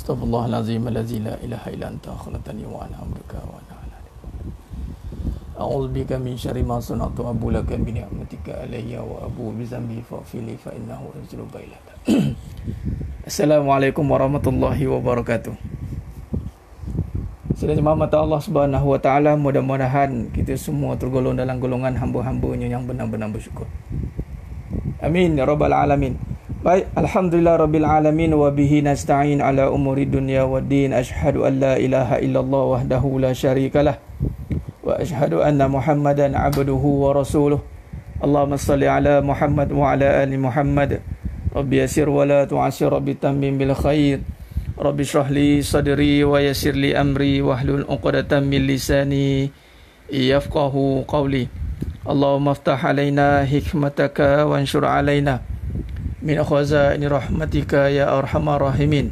Astaghfirullahalazim allazi la ilaha illa anta khalaqtani wa ana amruka wa ana ala a'udzubika min syarri ma sana'tu abu laka bi ni'matika alayya wa abu bi dzambi faghfirli fa innahu la yaghfiru dzunub. Assalamualaikum warahmatullahi wabarakatuh. Sedang jemaah mata Allah Subhanahu wa taala, mudah-mudahan kita semua tergolong dalam golongan hamba-hambanya yang benar-benar bersyukur. Amin ya rabbal alamin. Baik, alhamdulillah rabbil alamin wa bihi nasta'in ala umuri dunya waddin. Asyhadu an la ilaha illallah wahdahu la syarikalah wa asyhadu anna Muhammadan abduhu wa rasuluh. Allahumma salli ala Muhammad wa ala ali Muhammad. Rabbi yasir wa la tu'asir, rabbi tammim bil khair. Rabbi shrah li sadri wa yassir li amri wahlul 'uqdatam min lisani yafqahu qawli. Allahumma aftah alaina hikmataka wanshur alaina min khazaini rahmatika ya arhamar rahimin.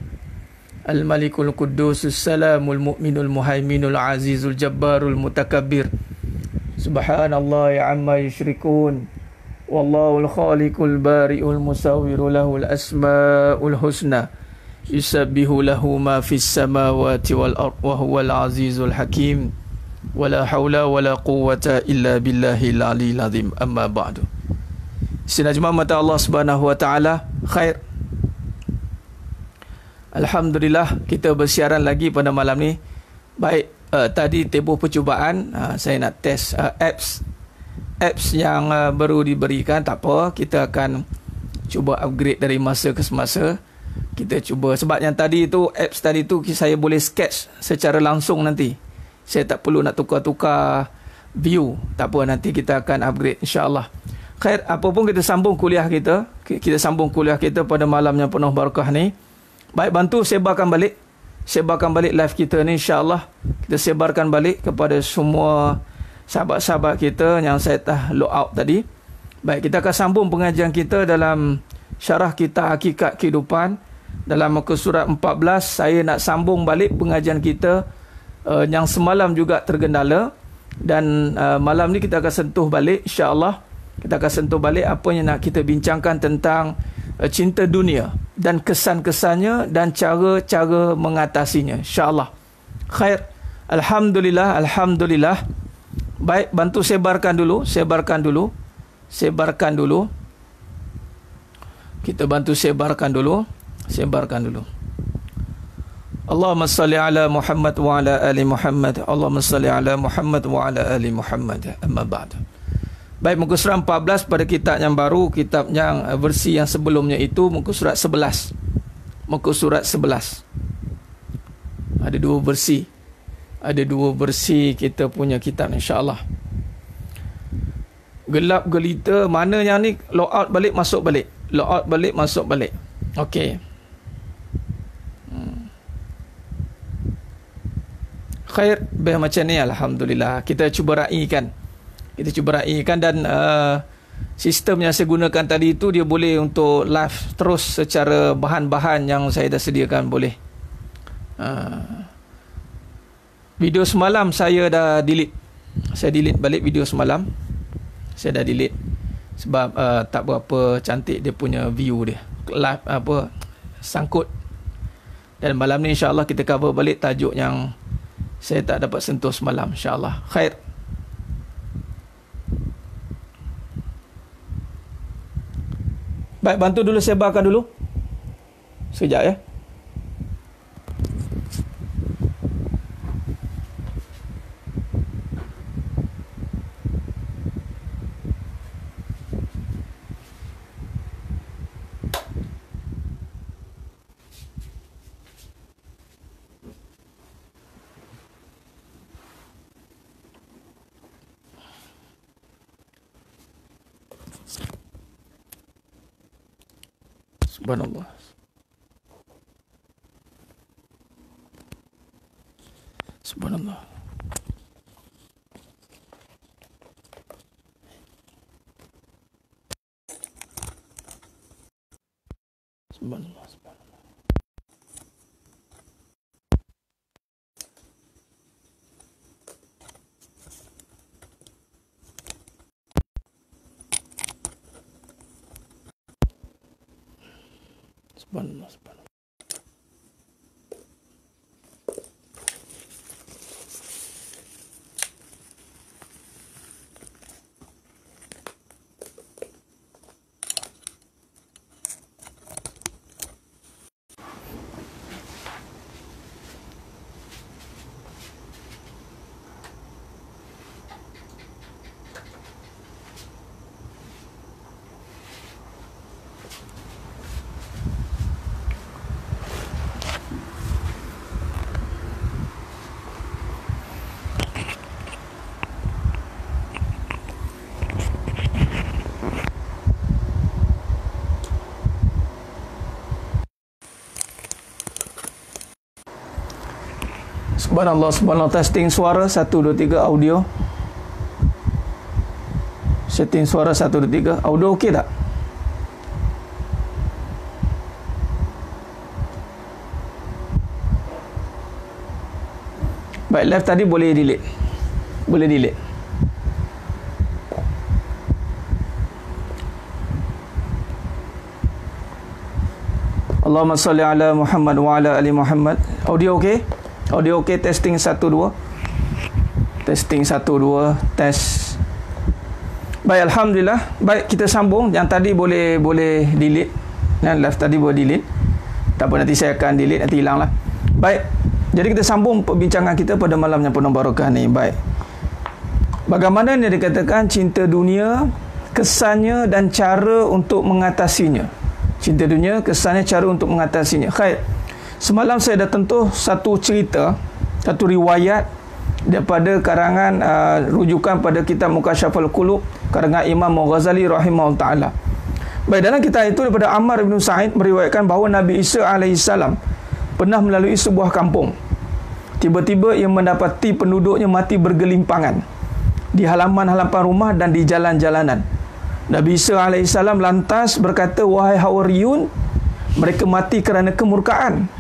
Al-Malikul Quddusus Salamul Mu'minul Muhaiminul Azizul Jabbarul Mutakabbir. Subhanallah ya amma yushrikun. Wallahul Khaliqul Bari'ul Musawwiru lahul asma'ul husna. Yusabbihu lahu ma fis samawati wal ard wa huwal azizul hakim. Wala hawla wala quwwata illa billahil aliyyil azim. Amma ba'du. Sidang jemaah mata Allah Subhanahu wa taala, khair. Alhamdulillah kita bersiaran lagi pada malam ni. Baik, tadi tempoh percubaan saya nak test apps yang baru diberikan. Tak apa, kita akan cuba upgrade dari masa ke semasa. Kita cuba, sebab yang tadi tu apps tadi tu saya boleh sketch secara langsung nanti. Saya tak perlu nak tukar-tukar view. Tak apa, nanti kita akan upgrade insya-Allah. Khair, apapun kita sambung kuliah kita. Kita sambung kuliah kita pada malam yang penuh barakah ni. Baik, bantu sebarkan balik. Sebarkan balik live kita ni insya-Allah. Kita sebarkan balik kepada semua sahabat-sahabat kita yang saya dah log out tadi. Baik, kita akan sambung pengajian kita dalam syarah kita Hakikat Kehidupan. Dalam muka surat 14, saya nak sambung balik pengajian kita yang semalam juga tergendala. Dan malam ni kita akan sentuh balik insya-Allah. Kita akan sentuh balik apa yang nak kita bincangkan tentang cinta dunia dan kesan-kesannya dan cara-cara mengatasinya insya-Allah. Khair. Alhamdulillah, alhamdulillah. Baik, bantu sebarkan dulu. Kita bantu sebarkan dulu. Allahumma salli ala Muhammad wa ala ali Muhammad. Allahumma salli ala Muhammad wa ala ali Muhammad. Amma ba'du. Baik, muka surat 14 pada kitab yang baru, kitab yang versi yang sebelumnya itu muka surat 11. Muka surat 11. Ada dua versi kita punya kitab insya-Allah. Gelap gelita, mana yang ni log out balik masuk balik. Log out balik masuk balik. Okey. Khair, baik macam ni alhamdulillah. Kita cuba raikan dan sistem yang saya gunakan tadi itu dia boleh untuk live terus secara bahan-bahan yang saya dah sediakan boleh. Video semalam saya dah delete. Saya delete balik video semalam. Saya dah delete sebab tak berapa cantik dia punya view dia. Live sangkut. Dan malam ni insya-Allah kita cover balik tajuk yang saya tak dapat sentuh semalam insya-Allah. Khair. Baik, bantu dulu sebarkan dulu. Sekejap ya. Subhanallah. Subhanallah. Subhanallah. Subhanallah. Subhanallah, subhanallah. Subhanallah, subhanallah. Testing suara 1 2 3 audio. Setting suara 1 2 3. Audio okey tak? Baik, live tadi boleh delete. Boleh delete. Allahumma salli ala Muhammad wa ala ali Muhammad. Audio okey? Audio okey, testing 1 2. Testing 1 2, test. Baik, alhamdulillah. Baik, kita sambung. Yang tadi boleh delete. Live tadi boleh delete. Tak apa, nanti saya akan delete, nanti hilanglah. Baik. Jadi kita sambung perbincangan kita pada malam yang penuh barakah ni. Baik. Bagaimana yang dikatakan cinta dunia, kesannya dan cara untuk mengatasinya. Cinta dunia, kesannya, cara untuk mengatasinya. Khair. Semalam saya dah tentuh satu cerita, satu riwayat daripada karangan rujukan pada kitab Mukasyaful Qulub karangan Imam Ghazali rahimahullah taala. Baik, dalam kitab itu daripada Ammar bin Sa'id meriwayatkan bahawa Nabi Isa alaihissalam pernah melalui sebuah kampung. Tiba-tiba ia mendapati penduduknya mati bergelimpangan di halaman-halaman rumah dan di jalan-jalanan. Nabi Isa alaihissalam lantas berkata, "Wahai Hawariyun, mereka mati kerana kemurkaan.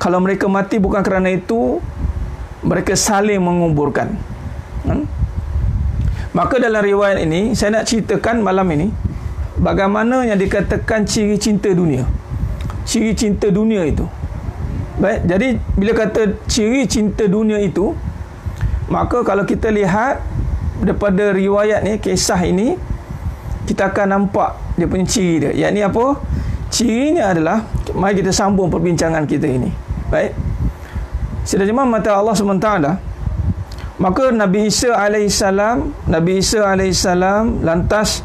Kalau mereka mati bukan kerana itu, mereka saling menguburkan." Maka dalam riwayat ini saya nak ceritakan malam ini bagaimana yang dikatakan ciri cinta dunia. Ciri cinta dunia itu. Baik, jadi bila kata ciri cinta dunia itu, maka kalau kita lihat daripada riwayat ni, kisah ini, kita akan nampak dia punya ciri dia. Yang ni apa? Cirinya adalah, mari kita sambung perbincangan kita ini. Baik. Sedemikian mata Allah SWT, maka Nabi Isa alaihissalam lantas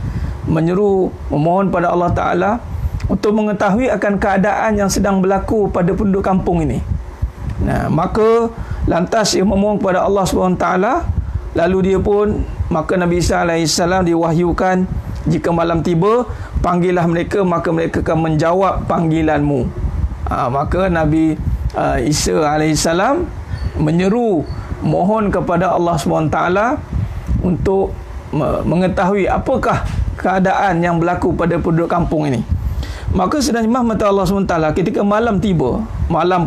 menyeru, memohon pada Allah Ta'ala untuk mengetahui akan keadaan yang sedang berlaku pada penduduk kampung ini. Nah, maka lantas ia memohon kepada Allah SWT, lalu dia pun, maka Nabi Isa alaihissalam diwahyukan, jika malam tiba, panggillah mereka, maka mereka akan menjawab panggilanmu. Maka Nabi Isa alaihissalam menyeru, mohon kepada Allah SWT untuk mengetahui apakah keadaan yang berlaku pada penduduk kampung ini. Maka sedang mata Allah SWT, ketika malam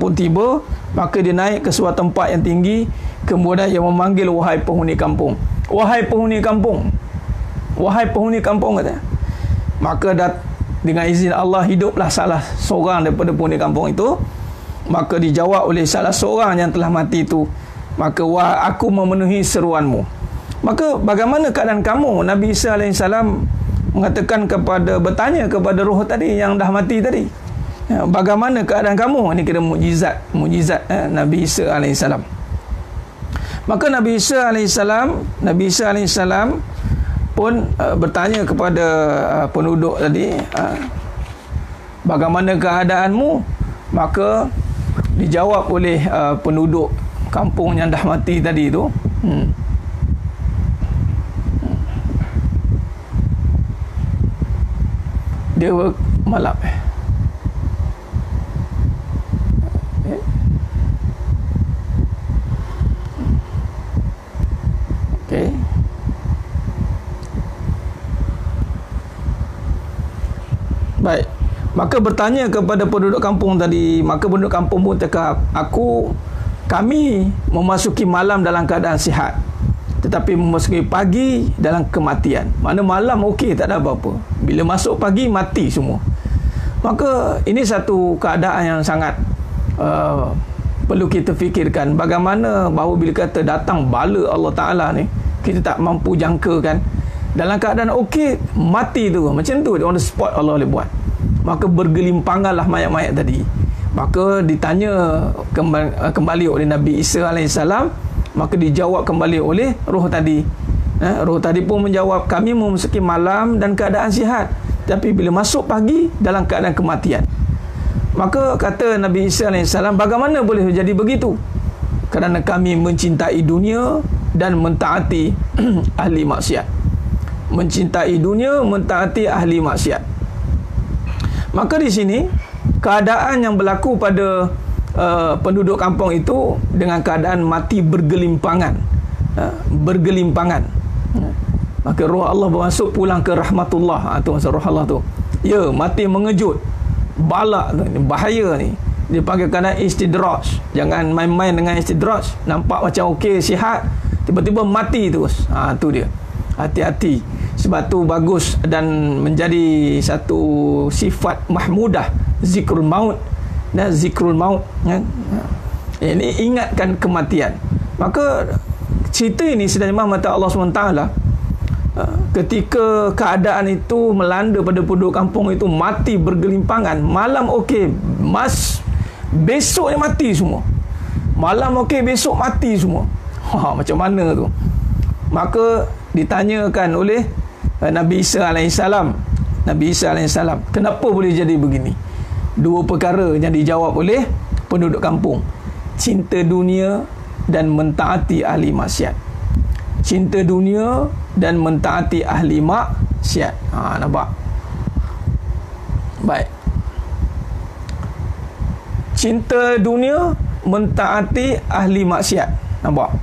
pun tiba, maka dia naik ke suatu tempat yang tinggi, kemudian ia memanggil, "Wahai penghuni kampung, wahai penghuni kampung, wahai penghuni kampung," kata. Maka dengan izin Allah hiduplah salah seorang daripada penghuni kampung itu. Maka dijawab oleh salah seorang yang telah mati itu, maka, "Wah, aku memenuhi seruanmu." Maka bagaimana keadaan kamu? Nabi Isa alaihissalam bertanya kepada roh tadi yang dah mati tadi, bagaimana keadaan kamu? Ini kira mukjizat Nabi Isa alaihissalam. Maka Nabi Isa alaihissalam pun bertanya kepada penduduk tadi, bagaimana keadaanmu? Maka dijawab oleh penduduk kampung yang dah mati tadi itu, dia malap. Okey. Baik. Maka bertanya kepada penduduk kampung tadi, maka penduduk kampung pun cakap, kami memasuki malam dalam keadaan sihat, tetapi memasuki pagi dalam kematian. Mana malam okey, tak ada apa-apa, bila masuk pagi mati semua. Maka ini satu keadaan yang sangat perlu kita fikirkan. Bagaimana bahawa bila kata datang bala Allah Ta'ala ni, kita tak mampu jangkakan. Dalam keadaan okey, mati tu, macam tu, on the spot Allah boleh buat. Maka bergelimpanganlah mayat-mayat tadi. Maka ditanya kembali oleh Nabi Isa alaihissalam, maka dijawab kembali oleh roh tadi. Roh tadi pun menjawab, kami memasuki malam dan keadaan sihat, tapi bila masuk pagi dalam keadaan kematian. Maka kata Nabi Isa alaihissalam, bagaimana boleh jadi begitu? Kerana kami mencintai dunia dan mentaati ahli maksiat. Mencintai dunia, mentaati ahli maksiat. Maka di sini keadaan yang berlaku pada penduduk kampung itu dengan keadaan mati bergelimpangan. Bergelimpangan. Maka roh Allah bermasuk pulang ke rahmatullah. Itu maksud roh Allah tu. Ya, mati mengejut. Balak tu, bahaya ni. Dia panggil kerana istidraj. Jangan main-main dengan istidraj. Nampak macam okey, sihat, tiba-tiba mati terus. Tu dia. Hati-hati. Sebab tu bagus dan menjadi satu sifat mahmudah, zikrul maut dan zikrul maut, kan? Ini ingatkan kematian. Maka cerita ini sedang mata Allah SWT, ketika keadaan itu melanda pada penduduk kampung itu, mati bergelimpangan. Malam okey, besoknya mati semua. Malam okey, besok mati semua. Macam mana tu? Maka ditanyakan oleh Nabi Isa alaihissalam. Nabi Isa alaihissalam, kenapa boleh jadi begini? Dua perkara yang dijawab oleh penduduk kampung: cinta dunia dan mentaati ahli maksiat. Cinta dunia dan mentaati ahli maksiat. Nampak? Baik. Cinta dunia, mentaati ahli maksiat. Nampak?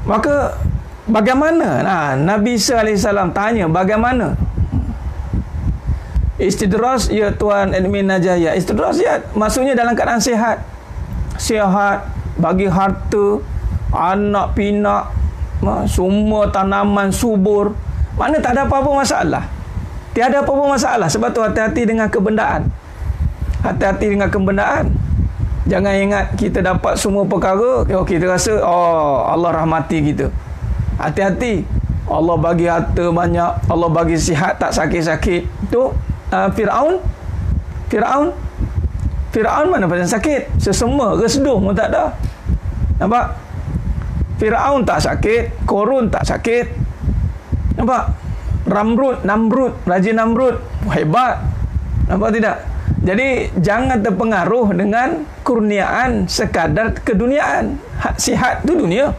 Maka bagaimana? Nabi Isa AS tanya bagaimana? Istidraj, ya Tuan Admin Najaya. Istidraj, ya, maksudnya dalam keadaan sihat. Sihat, bagi harta, anak pinak, semua tanaman subur. Mana tak ada apa-apa masalah. Tiada apa-apa masalah. Sebab tu hati-hati dengan kebendaan. Hati-hati dengan kebendaan. Jangan ingat kita dapat semua perkara, kita rasa Allah rahmati kita. Hati-hati. Allah bagi harta banyak, Allah bagi sihat, tak sakit-sakit. Itu Fir'aun mana pasal sakit? Sesemua resdung pun tak ada. Nampak? Fir'aun tak sakit, Korun tak sakit. Nampak? Namrud, Raja Namrud hebat. Nampak tidak? Jadi jangan terpengaruh dengan kurniaan sekadar keduniaan. Sihat tu dunia,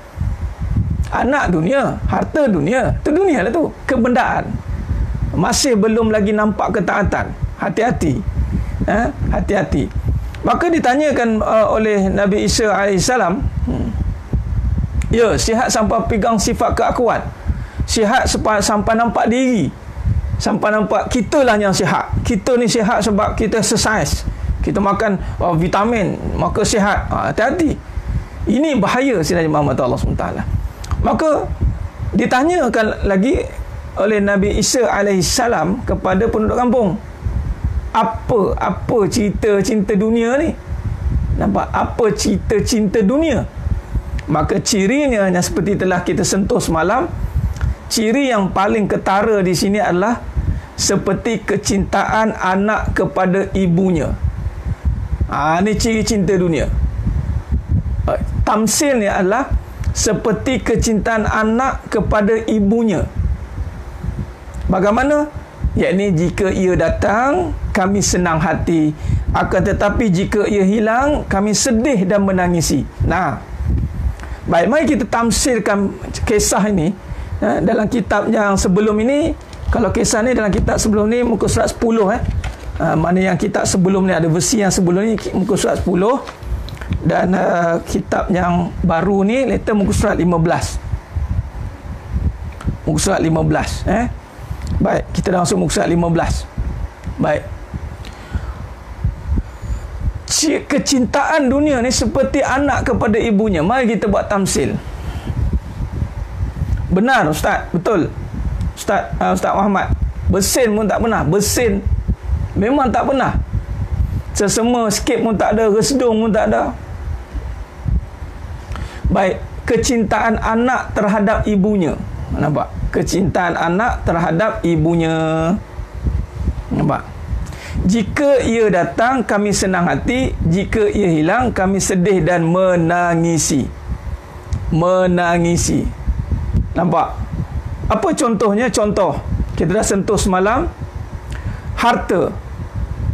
anak dunia, harta dunia, tu dunia lah tu, kebendaan. Masih belum lagi nampak ketaatan. Hati-hati. Hati-hati. Maka ditanyakan oleh Nabi Isa AS, ya, sihat sampai pegang sifat keakuan, sihat sampai nampak diri, sampai nampak kita lah yang sihat. Kita ni sihat sebab kita exercise, kita makan vitamin, maka sihat. Hati-hati. Ini bahaya sebenarnya Muhammad Allah SWT. Maka ditanyakan lagi oleh Nabi Isa alaihissalam kepada penduduk kampung, apa cerita cinta dunia ni? Nampak? Apa cerita cinta dunia? Maka cirinya yang seperti telah kita sentuh semalam, ciri yang paling ketara di sini adalah seperti kecintaan anak kepada ibunya. Ini ciri cinta dunia. Tamsilnya adalah seperti kecintaan anak kepada ibunya. Bagaimana? Yakni jika ia datang, kami senang hati. Akan tetapi jika ia hilang, kami sedih dan menangisi. Baik, mari kita tamsilkan kisah ini dalam kitab yang sebelum ini. Kalau kisah ni dalam kitab sebelum ni muka surat 10. Mana yang kitab sebelum ni, ada versi yang sebelum ni muka surat 10. Dan kitab yang baru ni letter muka surat 15. Muka surat 15. Baik, kita dah masuk muka surat 15. Baik. Kecintaan dunia ni seperti anak kepada ibunya. Mari kita buat tamsil. Benar Ustaz? Betul Ustaz, Ustaz Muhammad. Bersin pun tak pernah. Bersin memang tak pernah. Sesama sikit pun tak ada. Resdung pun tak ada. Baik. Kecintaan anak terhadap ibunya. Nampak? Kecintaan anak terhadap ibunya. Nampak? Jika ia datang, kami senang hati. Jika ia hilang, kami sedih dan menangisi. Menangisi. Nampak? Apa contohnya? Contoh kita dah sentuh semalam. Harta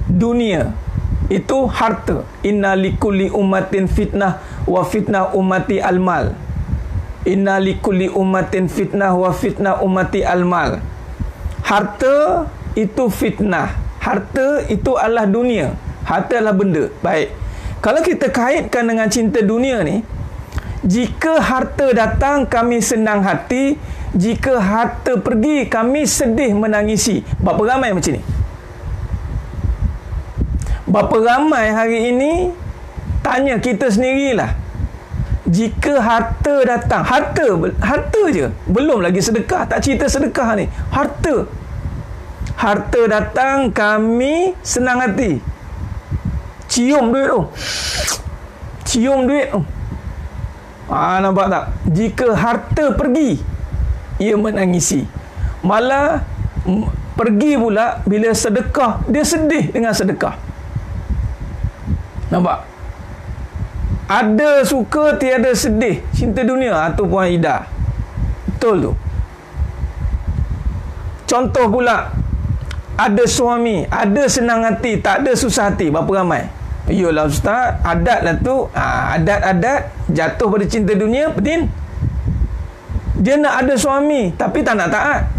dunia itu harta. Inna likulli ummatin fitnah wa fitnah ummati al-mal. Inna likulli ummatin fitnah wa fitnah ummati al-mal. Harta itu fitnah. Harta itu adalah dunia. Harta adalah benda. Baik. Kalau kita kaitkan dengan cinta dunia ni, jika harta datang kami senang hati, jika harta pergi kami sedih menangisi. Berapa ramai macam ni? Berapa ramai hari ini, tanya kita sendirilah, jika harta datang, harta je, belum lagi sedekah, tak cerita sedekah ni, harta datang kami senang hati, cium duit tu, nampak tak? Jika harta pergi, ia menangisi. Malah pergi pula bila sedekah, dia sedih dengan sedekah. Nampak? Ada suka, tiada sedih. Cinta dunia, tu Puan Ida. Betul tu. Contoh pula, ada suami, ada senang hati, tak ada susah hati. Berapa ramai? Iyalah Ustaz, adat lah tu. Adat-adat jatuh pada cinta dunia, betul? Dia nak ada suami, tapi tak nak taat.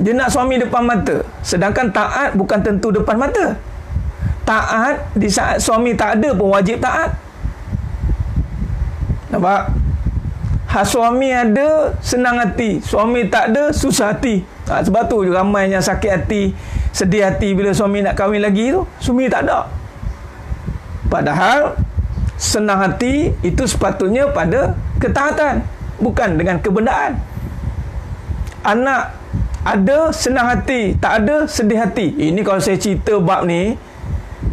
Dia nak suami depan mata. Sedangkan taat bukan tentu depan mata. Taat di saat suami tak ada pun wajib taat. Nampak? Suami ada senang hati, suami tak ada susah hati. Sebab tu ramai yang sakit hati, sedih hati bila suami nak kahwin lagi tu, suami tak ada. Padahal senang hati itu sepatutnya pada ketaatan, bukan dengan kebendaan. Anak ada senang hati, tak ada sedih hati. Ini kalau saya cerita bab ni,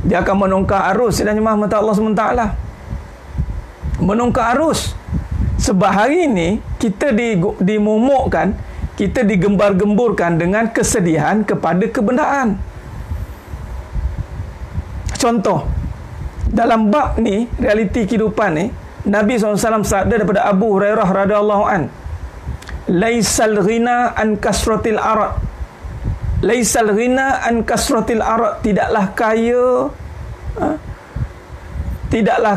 dia akan menongkar arus dan jemaah mata Allah SWT. Menongkar arus. Sebab hari ini kita dimomokkan, kita digembar-gemburkan dengan kesedihan kepada kebendaan. Contoh, dalam bab ni, realiti kehidupan ni, Nabi SAW sabda daripada Abu Hurairah radhiyallahu an, laisal ghina an kasratil arad, laisal ghina an kasratil arad, tidaklah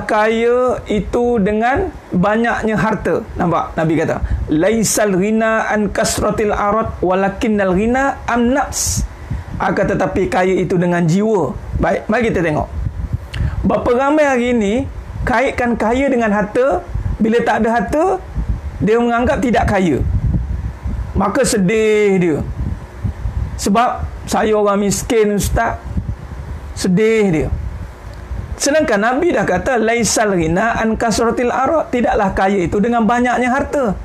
kaya itu dengan banyaknya harta. Nampak? Nabi kata, laisal ghina an kasratil arad walakinnal ghina am nafs. Akan tetapi kaya itu dengan jiwa. Baik, mari kita tengok. Berapa ramai hari ini kaitkan kaya dengan harta. Bila tak ada harta, dia menganggap tidak kaya. Maka sedih dia. Sebab saya orang miskin Ustaz. Sedih dia. Sedangkan Nabi dah kata laisal ghina an kasratil arad, tidaklah kaya itu dengan banyaknya harta.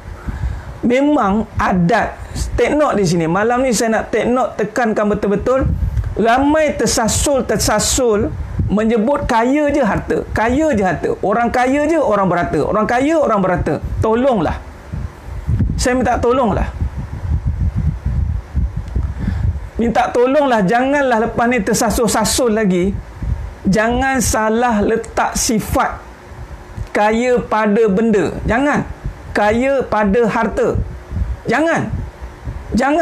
Memang adat. Take note di sini. Malam ni saya nak take note, tekankan betul-betul. Ramai tersasul menyebut kaya je harta. Kaya je harta. Orang kaya je orang berharta. Orang kaya orang berharta. Tolonglah. Saya minta tolonglah. Minta tolonglah, janganlah lepas ni tersasul-sasul lagi. Jangan salah letak sifat kaya pada benda. Jangan. Kaya pada harta. Jangan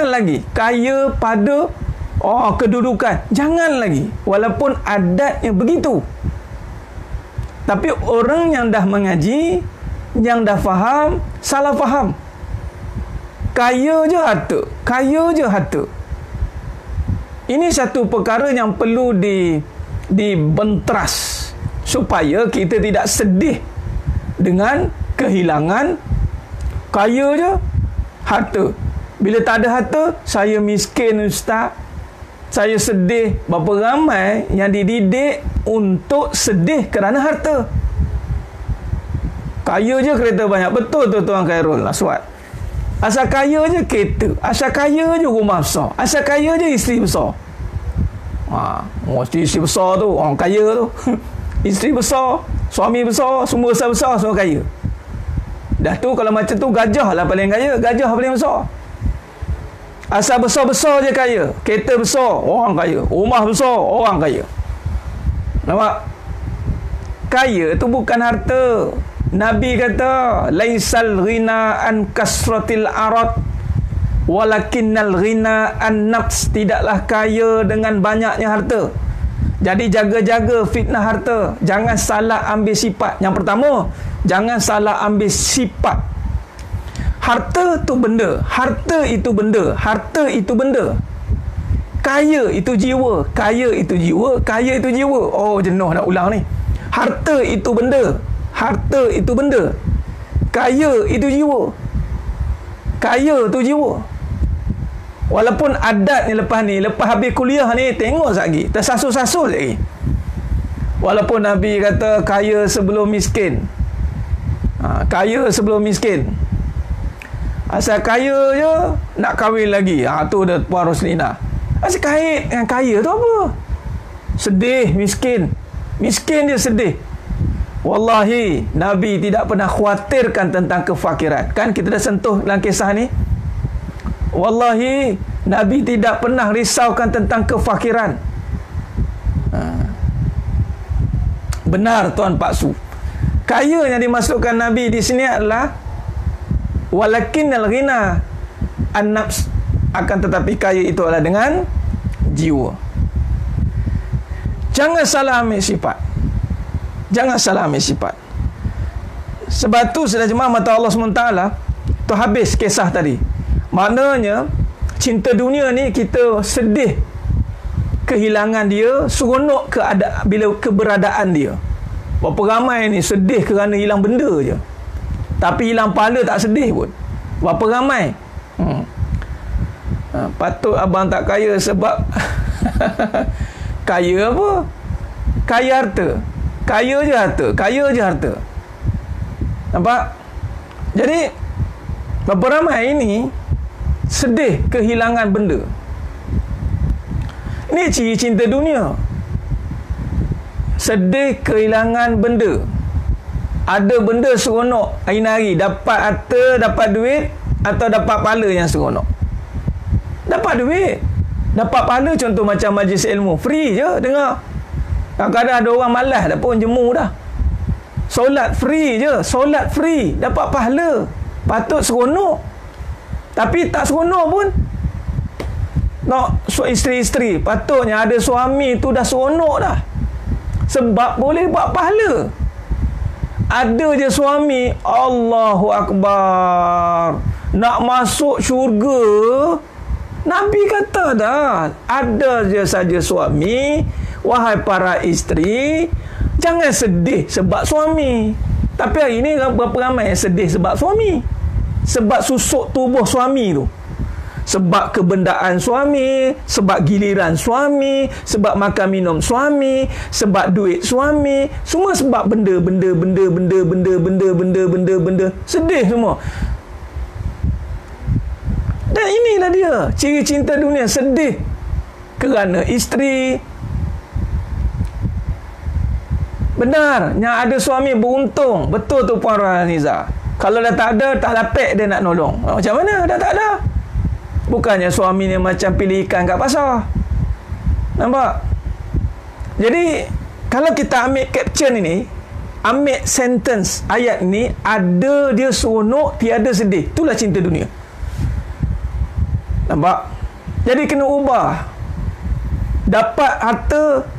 lagi. Kaya pada kedudukan. Jangan lagi. Walaupun adatnya begitu. Tapi orang yang dah mengaji, yang dah faham, salah faham. Kaya je harta. Kaya je harta. Ini satu perkara yang perlu dibentras supaya kita tidak sedih dengan kehilangan kaya je harta. Bila tak ada harta, saya miskin Ustaz, saya sedih. Berapa ramai yang dididik untuk sedih kerana harta. Kaya je kereta banyak. Betul tu Tuan Khairul Aswad. Asal kaya je kereta, asal kaya je rumah besar, asal kaya je isteri besar. Isteri besar tu orang kaya tu. Isteri besar, suami besar, semua besar-besar, semua kaya. Dah tu kalau macam tu, gajah lah paling kaya, gajah paling besar. Asal besar-besar je kaya. Kereta besar, orang kaya. Rumah besar, orang kaya. Nampak? Kaya tu bukan harta. Nabi kata, laisal ghina an kasratil arad walakinnal ghina an nafs. Tidaklah kaya dengan banyaknya harta. Jadi jaga-jaga fitnah harta. Jangan salah ambil sifat. Yang pertama, jangan salah ambil sifat. Harta tu benda. Harta itu benda. Harta itu benda. Kaya itu jiwa. Kaya itu jiwa. Kaya itu jiwa. Oh, jenuh nak ulang ni. Harta itu benda. Harta itu benda. Kaya itu jiwa. Kaya tu jiwa. Walaupun adat ni lepas habis kuliah ni, tengok lagi, tersasul-sasul lagi. Walaupun Nabi kata kaya sebelum miskin. Kaya sebelum miskin. Asal kaya je, nak kahwin lagi. Tu dah Puan Roslina. Asal kait dengan kaya tu apa? Sedih, miskin. Miskin dia sedih. Wallahi, Nabi tidak pernah khawatirkan tentang kefakiran. Kan kita dah sentuh dalam kisah ni. Wallahi, Nabi tidak pernah risaukan tentang kefakiran. Benar Tuan Pak Su. Kaya yang dimasukkan Nabi di sini adalah walakinnal ghina an-nafs, akan tetapi kaya itu adalah dengan jiwa. Jangan salah ambil sifat. Jangan salah ambil sifat. Sebab tu sudah jemaah mata Allah SWT, tu habis kisah tadi. Maknanya cinta dunia ni kita sedih kehilangan dia, seronok bila keberadaan dia. Berapa ramai ni sedih kerana hilang benda je, tapi hilang pahala tak sedih pun. Berapa ramai? Patut abang tak kaya sebab kaya apa? Kaya harta. Kaya je harta. Kaya je harta. Nampak? Jadi berapa ramai ini sedih kehilangan benda. Ini ciri cinta dunia. Sedih kehilangan benda. Ada benda seronok hari-hari, dapat harta, dapat duit, atau dapat pahala yang seronok. Dapat duit, dapat pahala, contoh macam majlis ilmu, free je dengar. Kadang-kadang ada orang malas dah pun jemu dah. Solat free je, solat free, dapat pahala, patut seronok. Tapi tak seronok pun. Isteri-isteri patutnya ada suami tu dah seronok dah, sebab boleh buat pahala. Ada je suami, Allahu Akbar, nak masuk syurga. Nabi kata dah, ada je saja suami. Wahai para isteri, jangan sedih sebab suami. Tapi hari ni berapa ramai yang sedih sebab suami? Sebab susuk tubuh suami tu, sebab kebendaan suami, sebab giliran suami, sebab makan minum suami, sebab duit suami, semua sebab benda sedih semua. Dan inilah dia ciri cinta dunia, sedih kerana isteri. Benar, yang ada suami beruntung. Betul tu Puan Rahaniza. Kalau dah tak ada, tak lapik dia nak nolong. Macam mana dah tak ada? Bukannya suami ni macam pilih ikan kat pasar. Nampak? Jadi kalau kita ambil caption ini, ambil sentence ayat ni, ada dia seronok, tiada sedih. Itulah cinta dunia. Nampak? Jadi kena ubah. Dapat harta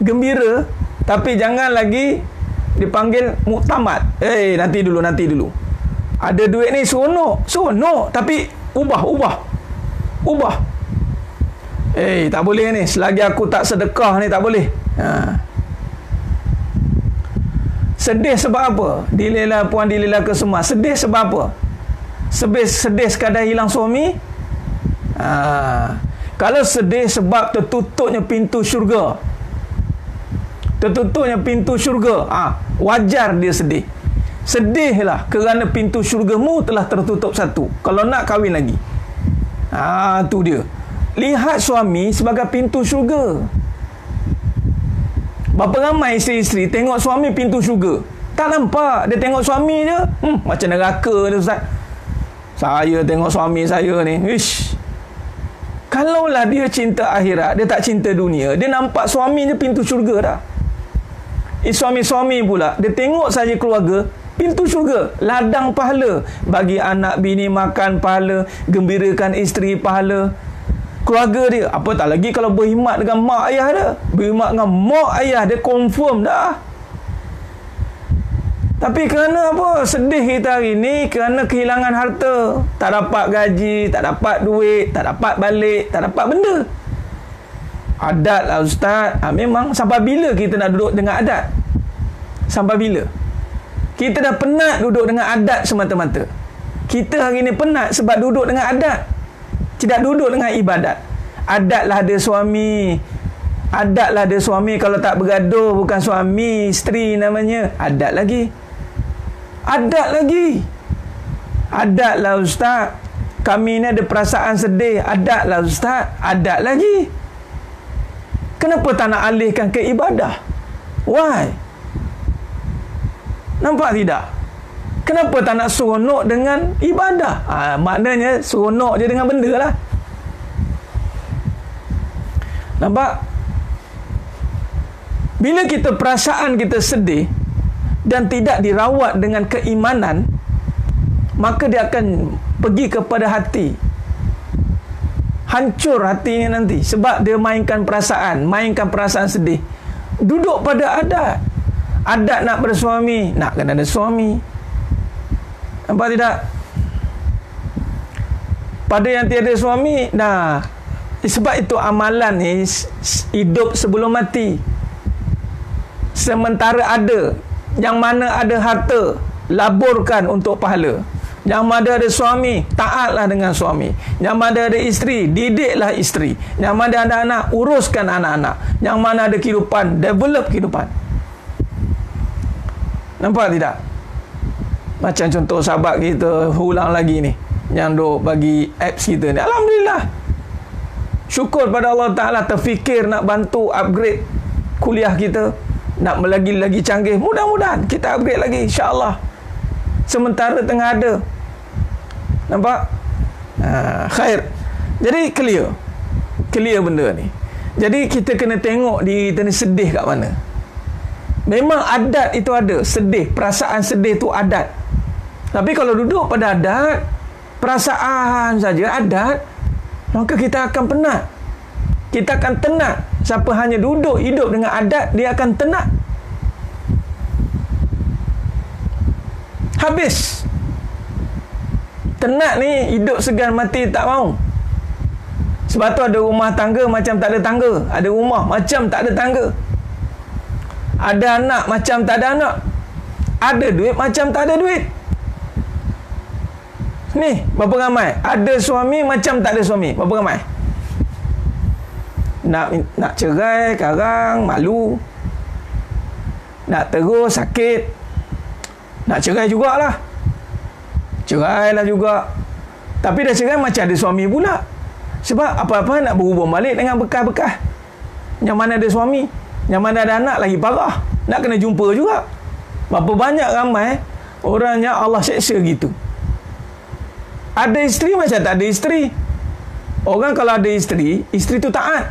gembira, tapi jangan lagi dipanggil muktamad. Nanti dulu. Ada duit ni seronok, tapi ubah. Tak boleh ni. Selagi aku tak sedekah ni tak boleh. Sedih sebab apa? Dilela puan, dilela ke semua. Sedih sebab apa? Sedih sekadar hilang suami? Kalau sedih sebab tertutupnya pintu syurga, wajar dia sedih. Sedihlah kerana pintu syurgamu telah tertutup satu. Kalau nak kahwin lagi, tu dia. Lihat suami sebagai pintu syurga. Berapa ramai isteri-isteri tengok suami pintu syurga, tak nampak. Dia tengok suami je, macam neraka dia, Ustaz. Saya tengok suami saya ni, kalaulah dia cinta akhirat, dia tak cinta dunia, dia nampak suami je pintu syurga dah. Suami-suami pula, dia tengok saja keluarga, pintu syurga, ladang pahala. Bagi anak bini makan pahala, gembirakan isteri pahala. Keluarga dia, apatah lagi kalau berkhidmat dengan mak ayah dia. Berkhidmat dengan mak ayah dia, confirm dah. Tapi kerana apa? Sedih kita hari ni kerana kehilangan harta. Tak dapat gaji, tak dapat duit, tak dapat balik, tak dapat benda. Adat lah Ustaz. Memang sampai bila kita nak duduk dengan adat? Sampai bila? Kita dah penat duduk dengan adat semata-mata. Kita hari ni penat sebab duduk dengan adat, tidak duduk dengan ibadat. Adatlah ada suami, adatlah ada suami, kalau tak bergaduh bukan suami, isteri namanya. Adat lagi. Adatlah ustaz, kami ni ada perasaan sedih. Adatlah ustaz. Adat lagi. Kenapa tak nak alihkan ke ibadah? Why? Nampak tidak? Kenapa tak nak seronok dengan ibadah? Maknanya seronok je dengan benda lah. Nampak? Bila kita perasaan kita sedih dan tidak dirawat dengan keimanan, maka dia akan pergi kepada hati. Hancur hatinya nanti sebab dia mainkan perasaan sedih. Duduk pada adat. Adat nak bersuami, nak kena ada suami. Nampak tidak? Pada yang tiada suami, sebab itu amalan ni hidup sebelum mati. Sementara ada, yang mana ada harta, laburkan untuk pahala. Yang mana ada suami, taatlah dengan suami. Yang mana ada isteri, didiklah isteri. Yang mana ada anak, uruskan anak-anak. Yang mana ada kehidupan, develop kehidupan. Nampak tidak? Macam contoh sahabat kita ulang lagi ni, yang duk bagi apps kita ni. Alhamdulillah, syukur pada Allah Ta'ala, terfikir nak bantu upgrade kuliah kita, nak lagi canggih. Mudah-mudahan kita upgrade lagi, insya-Allah. Sementara tengah ada. Nampak? Khair. Jadi clear benda ni. Jadi kita kena tengok diri kita ni sedih kat mana. Memang adat itu ada, sedih, perasaan sedih tu adat. Tapi kalau duduk pada adat, perasaan saja adat, maka kita akan penat. Kita akan tenat. Siapa hanya duduk hidup dengan adat, dia akan tenat. Habis. Tenat ni hidup segan mati tak mau. Sebab tu ada rumah tangga macam tak ada tangga. Ada rumah macam tak ada tangga. Ada anak macam tak ada anak. Ada duit macam tak ada duit. Ni berapa ramai? Ada suami macam tak ada suami. Berapa ramai? Nak cerai sekarang malu. Nak terus sakit. Nak cerai jugalah. Cerailah juga. Tapi dah cerai macam ada suami pula. Sebab apa-apa nak berhubung balik dengan bekas-bekas. Yang mana ada suami, yang mana ada anak lagi parah. Nak kena jumpa juga. Berapa banyak ramai orang yang Allah seksa gitu. Ada isteri macam tak ada isteri. Orang kalau ada isteri tu taat.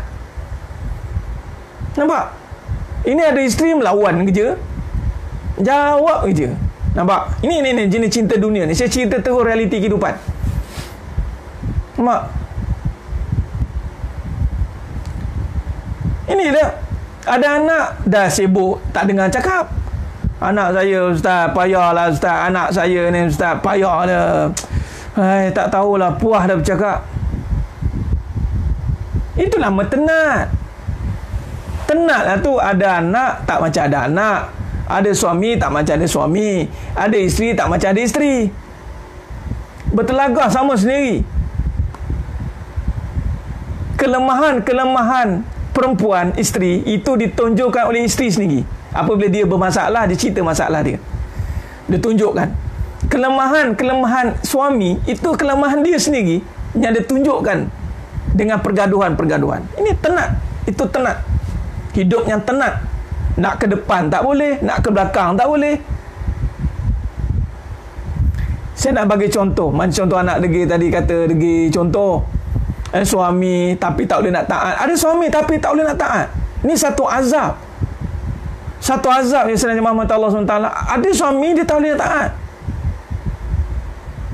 Nampak? Ini ada isteri melawan kerja, jawab kerja. Nampak? Ini jenis cinta dunia ni. Saya cerita terus realiti kehidupan. Nampak? Ini dia. Ada anak dah sibuk, tak dengar cakap. Anak saya ustaz, payahlah ustaz. Anak saya ni ustaz, payah dah. Hai, tak tahulah, puas dah bercakap. Itu nama tenat. Tenatlah tu, ada anak tak macam ada anak. Ada suami tak macam ada suami. Ada isteri tak macam ada isteri. Bertelagah sama sendiri. Kelemahan perempuan, isteri, itu ditunjukkan oleh isteri sendiri. Apabila dia bermasalah, dia cerita masalah dia. Dia tunjukkan. Kelemahan suami, itu kelemahan dia sendiri yang dia tunjukkan dengan pergaduhan-pergaduhan. Ini tenat. Itu tenat. Hidup yang tenat. Nak ke depan tak boleh, nak ke belakang tak boleh. Saya nak bagi contoh. Macam contoh anak degil tadi kata, degil contoh. Suami tapi tak boleh nak taat. Ada suami tapi tak boleh nak taat. Ini satu azab. Satu azab yang sebenarnya Muhammad Allah SWT. Ada suami dia tak boleh nak taat.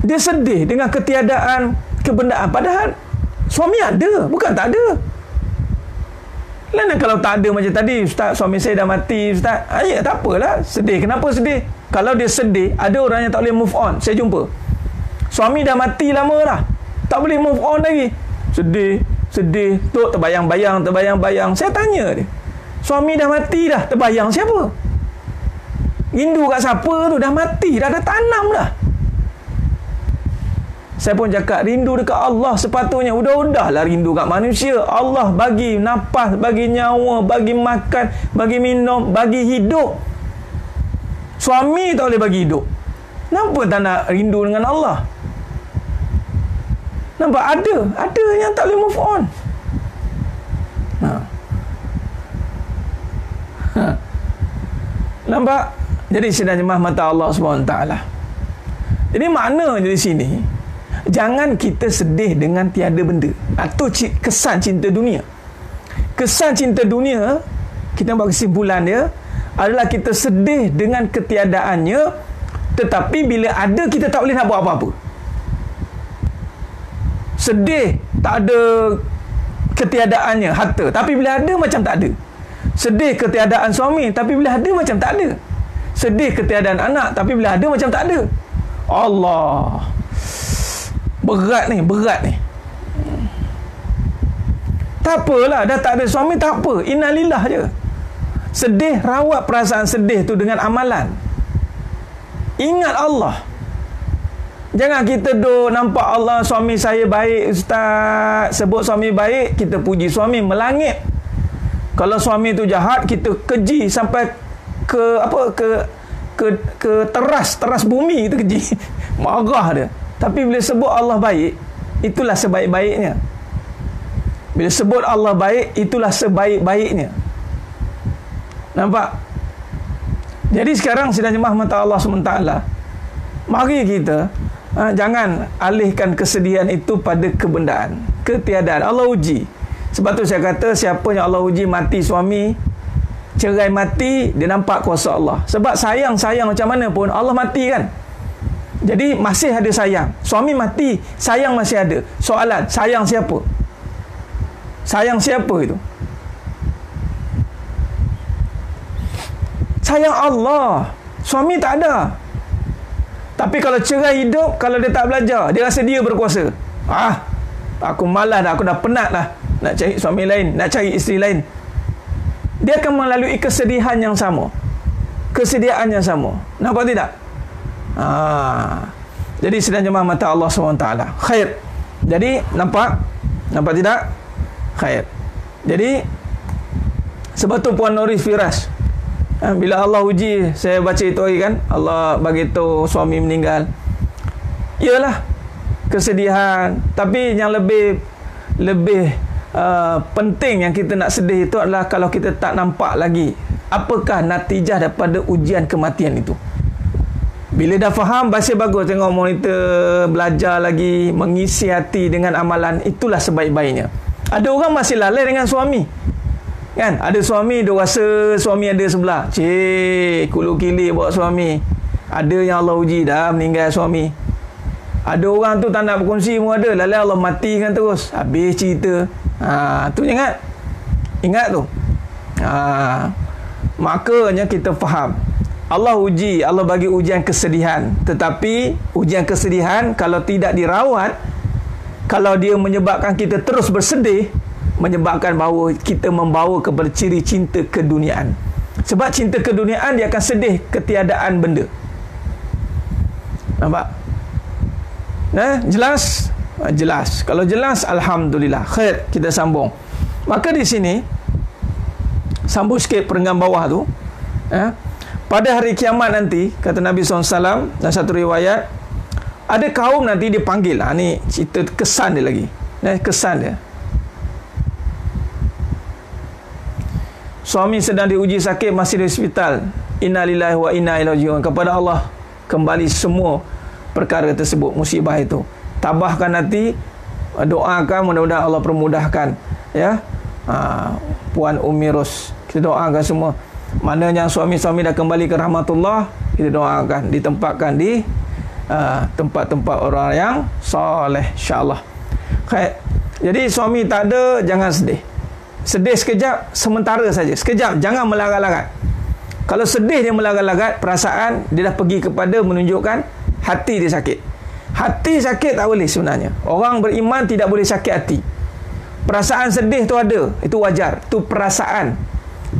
Dia sedih dengan ketiadaan kebendaan. Padahal suami ada, bukan tak ada. Lain kalau tak ada macam tadi, ustaz, suami saya dah mati, ustaz. Ya, tak apalah. Sedih. Kenapa sedih? Kalau dia sedih, ada orang yang tak boleh move on. Saya jumpa. Suami dah mati lama dah. Tak boleh move on lagi. Sedih. Tu terbayang-bayang. Saya tanya dia. Suami dah mati dah. Terbayang siapa? Rindu kat siapa tu? Dah mati, dah ada tanam dah. Saya pun cakap, rindu dekat Allah sepatutnya. Udah-udahlah rindu kat manusia. Allah bagi nafas, bagi nyawa, bagi makan, bagi minum, bagi hidup. Suami tak boleh bagi hidup. Kenapa tak nak rindu dengan Allah? Nampak? Ada yang tak boleh move on. Nampak? Jadi sedang jemaah mata Allah SWT. Jadi maknanya di sini, jangan kita sedih dengan tiada benda. Itu kesan cinta dunia. Kesan cinta dunia, kita buat kesimpulan dia, adalah kita sedih dengan ketiadaannya, tetapi bila ada, kita tak boleh nak buat apa-apa. Sedih tak ada ketiadaannya harta, tapi bila ada macam tak ada. Sedih ketiadaan suami, tapi bila ada macam tak ada. Sedih ketiadaan anak, tapi bila ada macam tak ada. Allah, berat ni. Tak apalah, dah tak ada suami, tak apa, innalillah je. Sedih, rawat perasaan sedih tu dengan amalan. Ingat Allah. Jangan kita nampak Allah, suami saya baik ustaz, sebut suami baik, kita puji suami, melangit. Kalau suami tu jahat, kita keji sampai ke teras bumi, kita keji. Marah dia. Tapi bila sebut Allah baik, itulah sebaik-baiknya. Bila sebut Allah baik, itulah sebaik-baiknya. Nampak? Jadi sekarang sedang jemaah mata Allah SWT, mari kita jangan alihkan kesedihan itu pada kebendaan, ketiadaan. Allah uji. Sebab tu saya kata, siapa yang Allah uji mati suami, cerai mati, dia nampak kuasa Allah. Sebab sayang macam mana pun, Allah mati kan. Jadi masih ada sayang. Suami mati, sayang masih ada. Soalan, sayang siapa? Sayang siapa itu? Sayang Allah. Suami tak ada. Tapi kalau cerai hidup, kalau dia tak belajar, dia rasa dia berkuasa. Aku malas dah, aku dah penat dah nak cari suami lain, nak cari isteri lain. Dia akan melalui kesedihan yang sama, kesediaan yang sama. Nampak tidak? Jadi sedang jemaah mata Allah SWT, khair. Jadi nampak tidak? Khair. Jadi sebab tu Puan Nuri Firas, bila Allah uji, saya baca itu hari kan, Allah bagi tahu suami meninggal. Iyalah kesedihan, tapi yang lebih penting yang kita nak sedih itu adalah kalau kita tak nampak lagi apakah natijah daripada ujian kematian itu. Bila dah faham, masih bagus tengok monitor, belajar lagi, mengisi hati dengan amalan, itulah sebaik-baiknya. Ada orang masih lalai dengan suami kan, ada suami dia rasa suami ada sebelah, kulu kili bawa suami. Ada yang Allah uji dah meninggal suami. Ada orang tu tak nak berkongsi pun ada, lalai Allah matikan terus, habis cerita. Tu ingat tu. Makanya kita faham, Allah uji, Allah bagi ujian kesedihan. Tetapi ujian kesedihan kalau tidak dirawat, kalau dia menyebabkan kita terus bersedih, menyebabkan bahawa kita membawa kepada ciri cinta keduniaan. Sebab cinta keduniaan, dia akan sedih ketiadaan benda. Nampak? Jelas? Jelas. Kalau jelas, alhamdulillah. Khair, kita sambung. Maka di sini sambung sikit perenggan bawah tu. Pada hari kiamat nanti, kata Nabi SAW dalam satu riwayat, ada kaum nanti dipanggil. Ni cerita kesan dia lagi. Kesan dia. Suami sedang diuji sakit, masih di hospital. Inna lillahi wa inna ilaihi raji'un. Kepada Allah kembali semua perkara tersebut, musibah itu. Tabahkan nanti, doakan mudah-mudahan Allah permudahkan. Puan Umi Ros, kita doakan semua. Maknanya suami-suami dah kembali ke rahmatullah, kita doakan ditempatkan di tempat-tempat orang yang soleh, insyaAllah. Jadi suami tak ada, jangan sedih. Sedih sekejap, sementara saja, sekejap, jangan melarat-larat. Kalau sedih dia melarat-larat, perasaan dia dah pergi kepada menunjukkan hati dia sakit. Hati sakit tak boleh sebenarnya. Orang beriman tidak boleh sakit hati. Perasaan sedih tu ada, itu wajar, itu perasaan.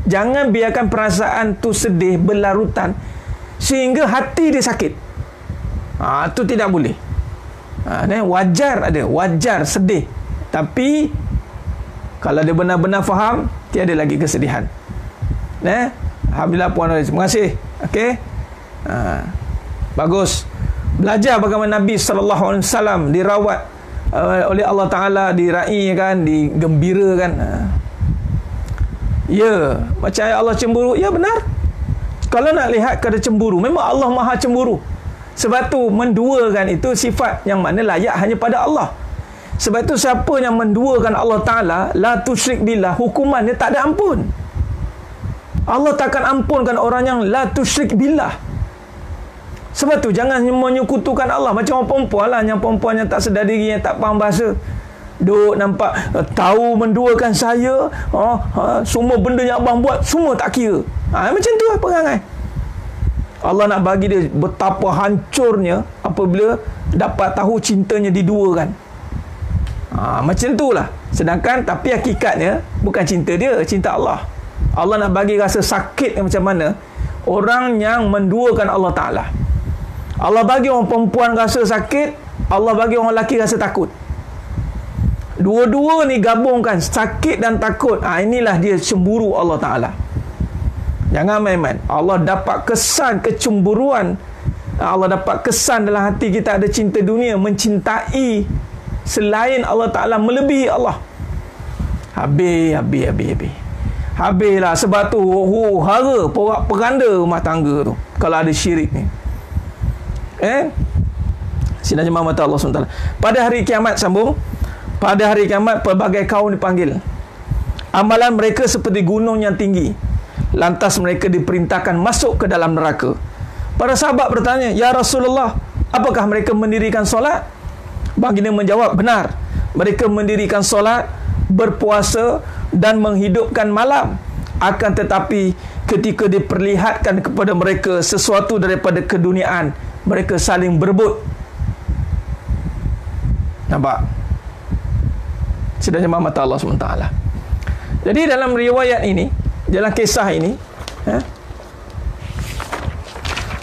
Jangan biarkan perasaan tu sedih berlarutan sehingga hati dia sakit. Itu tidak boleh. Wajar ada, wajar sedih. Tapi kalau dia benar-benar faham, tiada lagi kesedihan. Alhamdulillah puan, terima kasih. Okey. Bagus. Belajar bagaimana Nabi SAW dirawat oleh Allah Ta'ala, diraih kan, digembirakan. Ya, macam Allah cemburu. Ya, benar. Kalau nak lihat kepada cemburu, memang Allah Maha cemburu. Sebab tu menduakan itu sifat yang mana layak hanya pada Allah. Sebab tu siapa yang menduakan Allah Ta'ala, la tusyrik billah, hukumannya tak ada ampun. Allah takkan ampunkan orang yang la tusyrik billah. Sebab tu jangan menyekutukan Allah. Macam orang perempuan lah, yang perempuan yang tak sedar diri, yang tak faham bahasa, duk nampak tahu menduakan saya, semua benda yang abang buat semua tak kira. Macam tu lah perangai. Allah nak bagi dia betapa hancurnya apabila dapat tahu cintanya diduakan. Macam tu lah. Sedangkan tapi hakikatnya bukan cinta dia, cinta Allah. Allah nak bagi rasa sakit macam mana orang yang menduakan Allah Ta'ala. Allah bagi orang perempuan rasa sakit, Allah bagi orang lelaki rasa takut. Dua-dua ni gabungkan, sakit dan takut. Inilah dia cemburu Allah Ta'ala. Jangan main-main. Allah dapat kesan kecemburuan. Allah dapat kesan dalam hati kita ada cinta dunia, mencintai selain Allah Ta'ala, melebihi Allah. Habislah. Sebab tu hara porak-poranda rumah tangga tu kalau ada syirik ni. Sinar jemaah mata Allah SWT. Pada hari kiamat, sambung, pada hari kiamat pelbagai kaum dipanggil. Amalan mereka seperti gunung yang tinggi. Lantas mereka diperintahkan masuk ke dalam neraka. Para sahabat bertanya, ya Rasulullah, apakah mereka mendirikan solat? Baginda menjawab, benar. Mereka mendirikan solat, berpuasa dan menghidupkan malam. Akan tetapi ketika diperlihatkan kepada mereka sesuatu daripada keduniaan, mereka saling berebut. Nampak? Sedangkan mata Allah SWT. Jadi dalam riwayat ini, dalam kisah ini,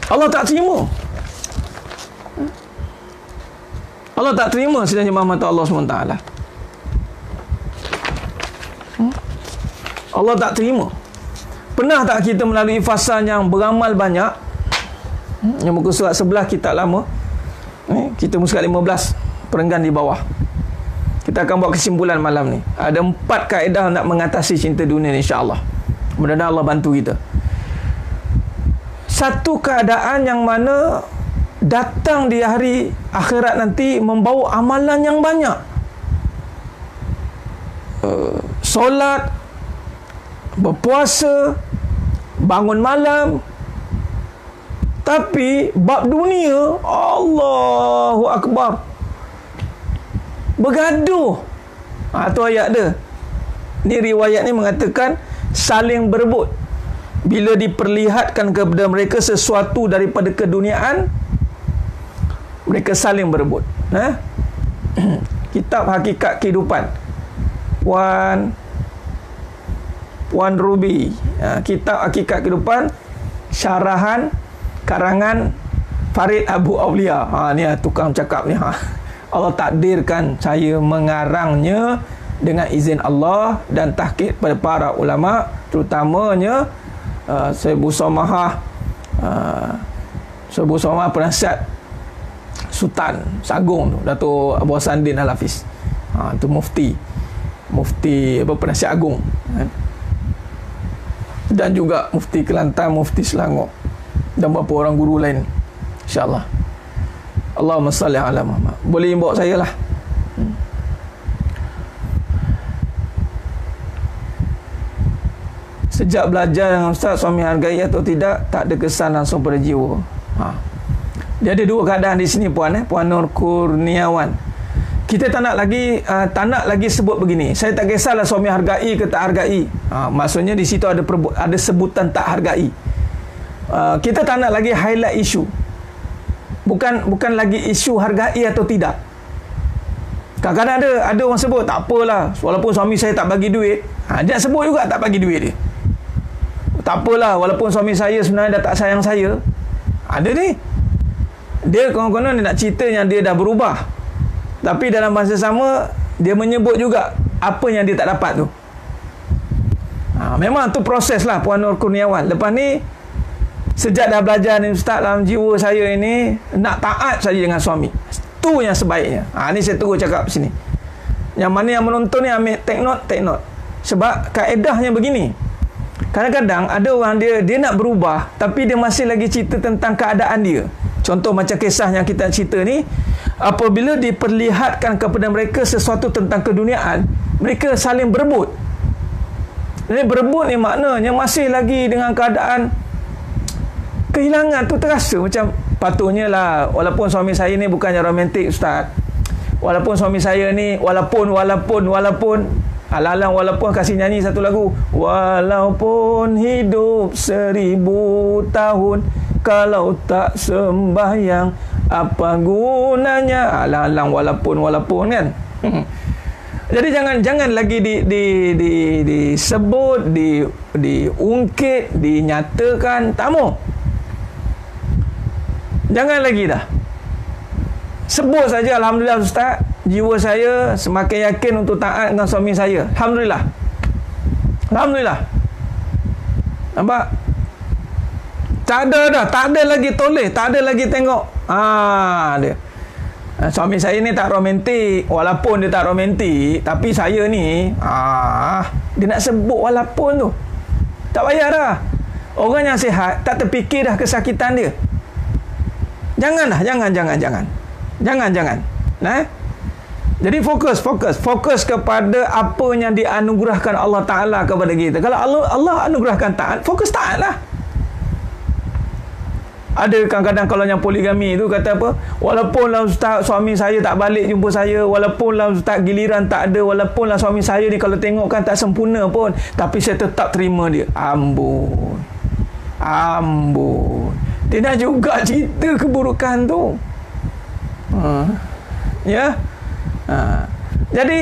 Allah tak terima. Allah tak terima sedangkan mata Allah SWT. Allah tak terima. Pernah tak kita melalui fasa yang beramal banyak? Yang muka surat sebelah kitab lama, kita muka surat 15, perenggan di bawah. Kita akan buat kesimpulan malam ni. Ada 4 kaedah nak mengatasi cinta dunia ni, insya-Allah. Mudah-mudahan Allah bantu kita. Satu keadaan yang mana datang di hari akhirat nanti membawa amalan yang banyak. Solat, berpuasa, bangun malam. Tapi bab dunia, Allahu Akbar, bergaduh. Tu ayat dia. Ni riwayat ni mengatakan saling berebut. Bila diperlihatkan kepada mereka sesuatu daripada keduniaan, mereka saling berebut. Kitab Hakikat Kehidupan, Puan Ruby. Kitab Hakikat Kehidupan, syarahan karangan Farid Abu Aulia. Ni tukang cakap ni. Allah takdirkan saya mengarangnya dengan izin Allah dan tahqiq pada para ulama, terutamanya Syekh Busomahah, penasihat Sultan Sagung tu, Dato' Abu Hasanuddin Al-Hafiz. Tu mufti penasihat agung, dan juga mufti Kelantan, mufti Selangor, dan beberapa orang guru lain, insya-Allah. Allahumma salli ala Muhammad. Boleh bawa saya lah. Sejak belajar dengan Ustaz, suami hargai atau tidak, tak ada kesan langsung pada jiwa. Dia ada 2 keadaan di sini, Puan Nur Kurniawan. Kita tak nak lagi sebut begini. Saya tak kisahlah suami hargai ke tak hargai. Maksudnya di situ ada sebutan tak hargai. Kita tak nak lagi highlight isu. Bukan lagi isu hargai atau tidak. Kadang-kadang ada orang sebut, tak apalah, walaupun suami saya tak bagi duit. Dia sebut juga tak bagi duit dia. Tak apalah, walaupun suami saya sebenarnya dah tak sayang saya. Ada ni. Dia konon-konon nak cerita yang dia dah berubah. Tapi dalam masa sama, dia menyebut juga apa yang dia tak dapat tu. Memang tu proses lah Puan Nur Kurniawan. Lepas ni, sejak dah belajar ni Ustaz, dalam jiwa saya ini nak taat saja dengan suami. Itu yang sebaiknya. Ni saya terus cakap sini. Yang mana yang menonton ni ambil take note. Sebab kaedahnya begini. Kadang-kadang ada orang dia nak berubah, tapi dia masih lagi cerita tentang keadaan dia. Contoh macam kisah yang kita cerita ni, apabila diperlihatkan kepada mereka sesuatu tentang keduniaan, mereka saling berebut. Jadi berebut ni maknanya masih lagi dengan keadaan kehilangan tu terasa. Macam patutnya lah, walaupun suami saya ni bukannya romantik Ustaz, walaupun suami saya ni walaupun alang-alang walaupun kasih nyanyi satu lagu, walaupun hidup 1000 tahun kalau tak sembahyang apa gunanya, alang-alang walaupun kan. Jadi jangan lagi disebut, diungkit, dinyatakan, tak mau. Jangan lagi dah. Sebut saja, alhamdulillah Ustaz, jiwa saya semakin yakin untuk taat dengan suami saya. Alhamdulillah. Nampak? Tak ada lagi toleh, tak ada lagi tengok. Dia. Suami saya ni tak romantik. Walaupun dia tak romantik, tapi saya ni dia nak sebut walaupun tu. Tak payah dah. Orang yang sihat tak terfikir dah kesakitan dia. Jangan. Jadi fokus kepada apa yang dianugerahkan Allah Ta'ala kepada kita. Kalau Allah anugerahkan taat, fokus taat lah. Ada kadang-kadang kalau yang poligami tu kata apa, walaupunlah Ustaz suami saya tak balik jumpa saya, walaupun Ustaz giliran tak ada, walaupun suami saya ni kalau tengok kan tak sempurna pun, tapi saya tetap terima dia. Ambon. Dia nak juga cerita keburukan tu. Jadi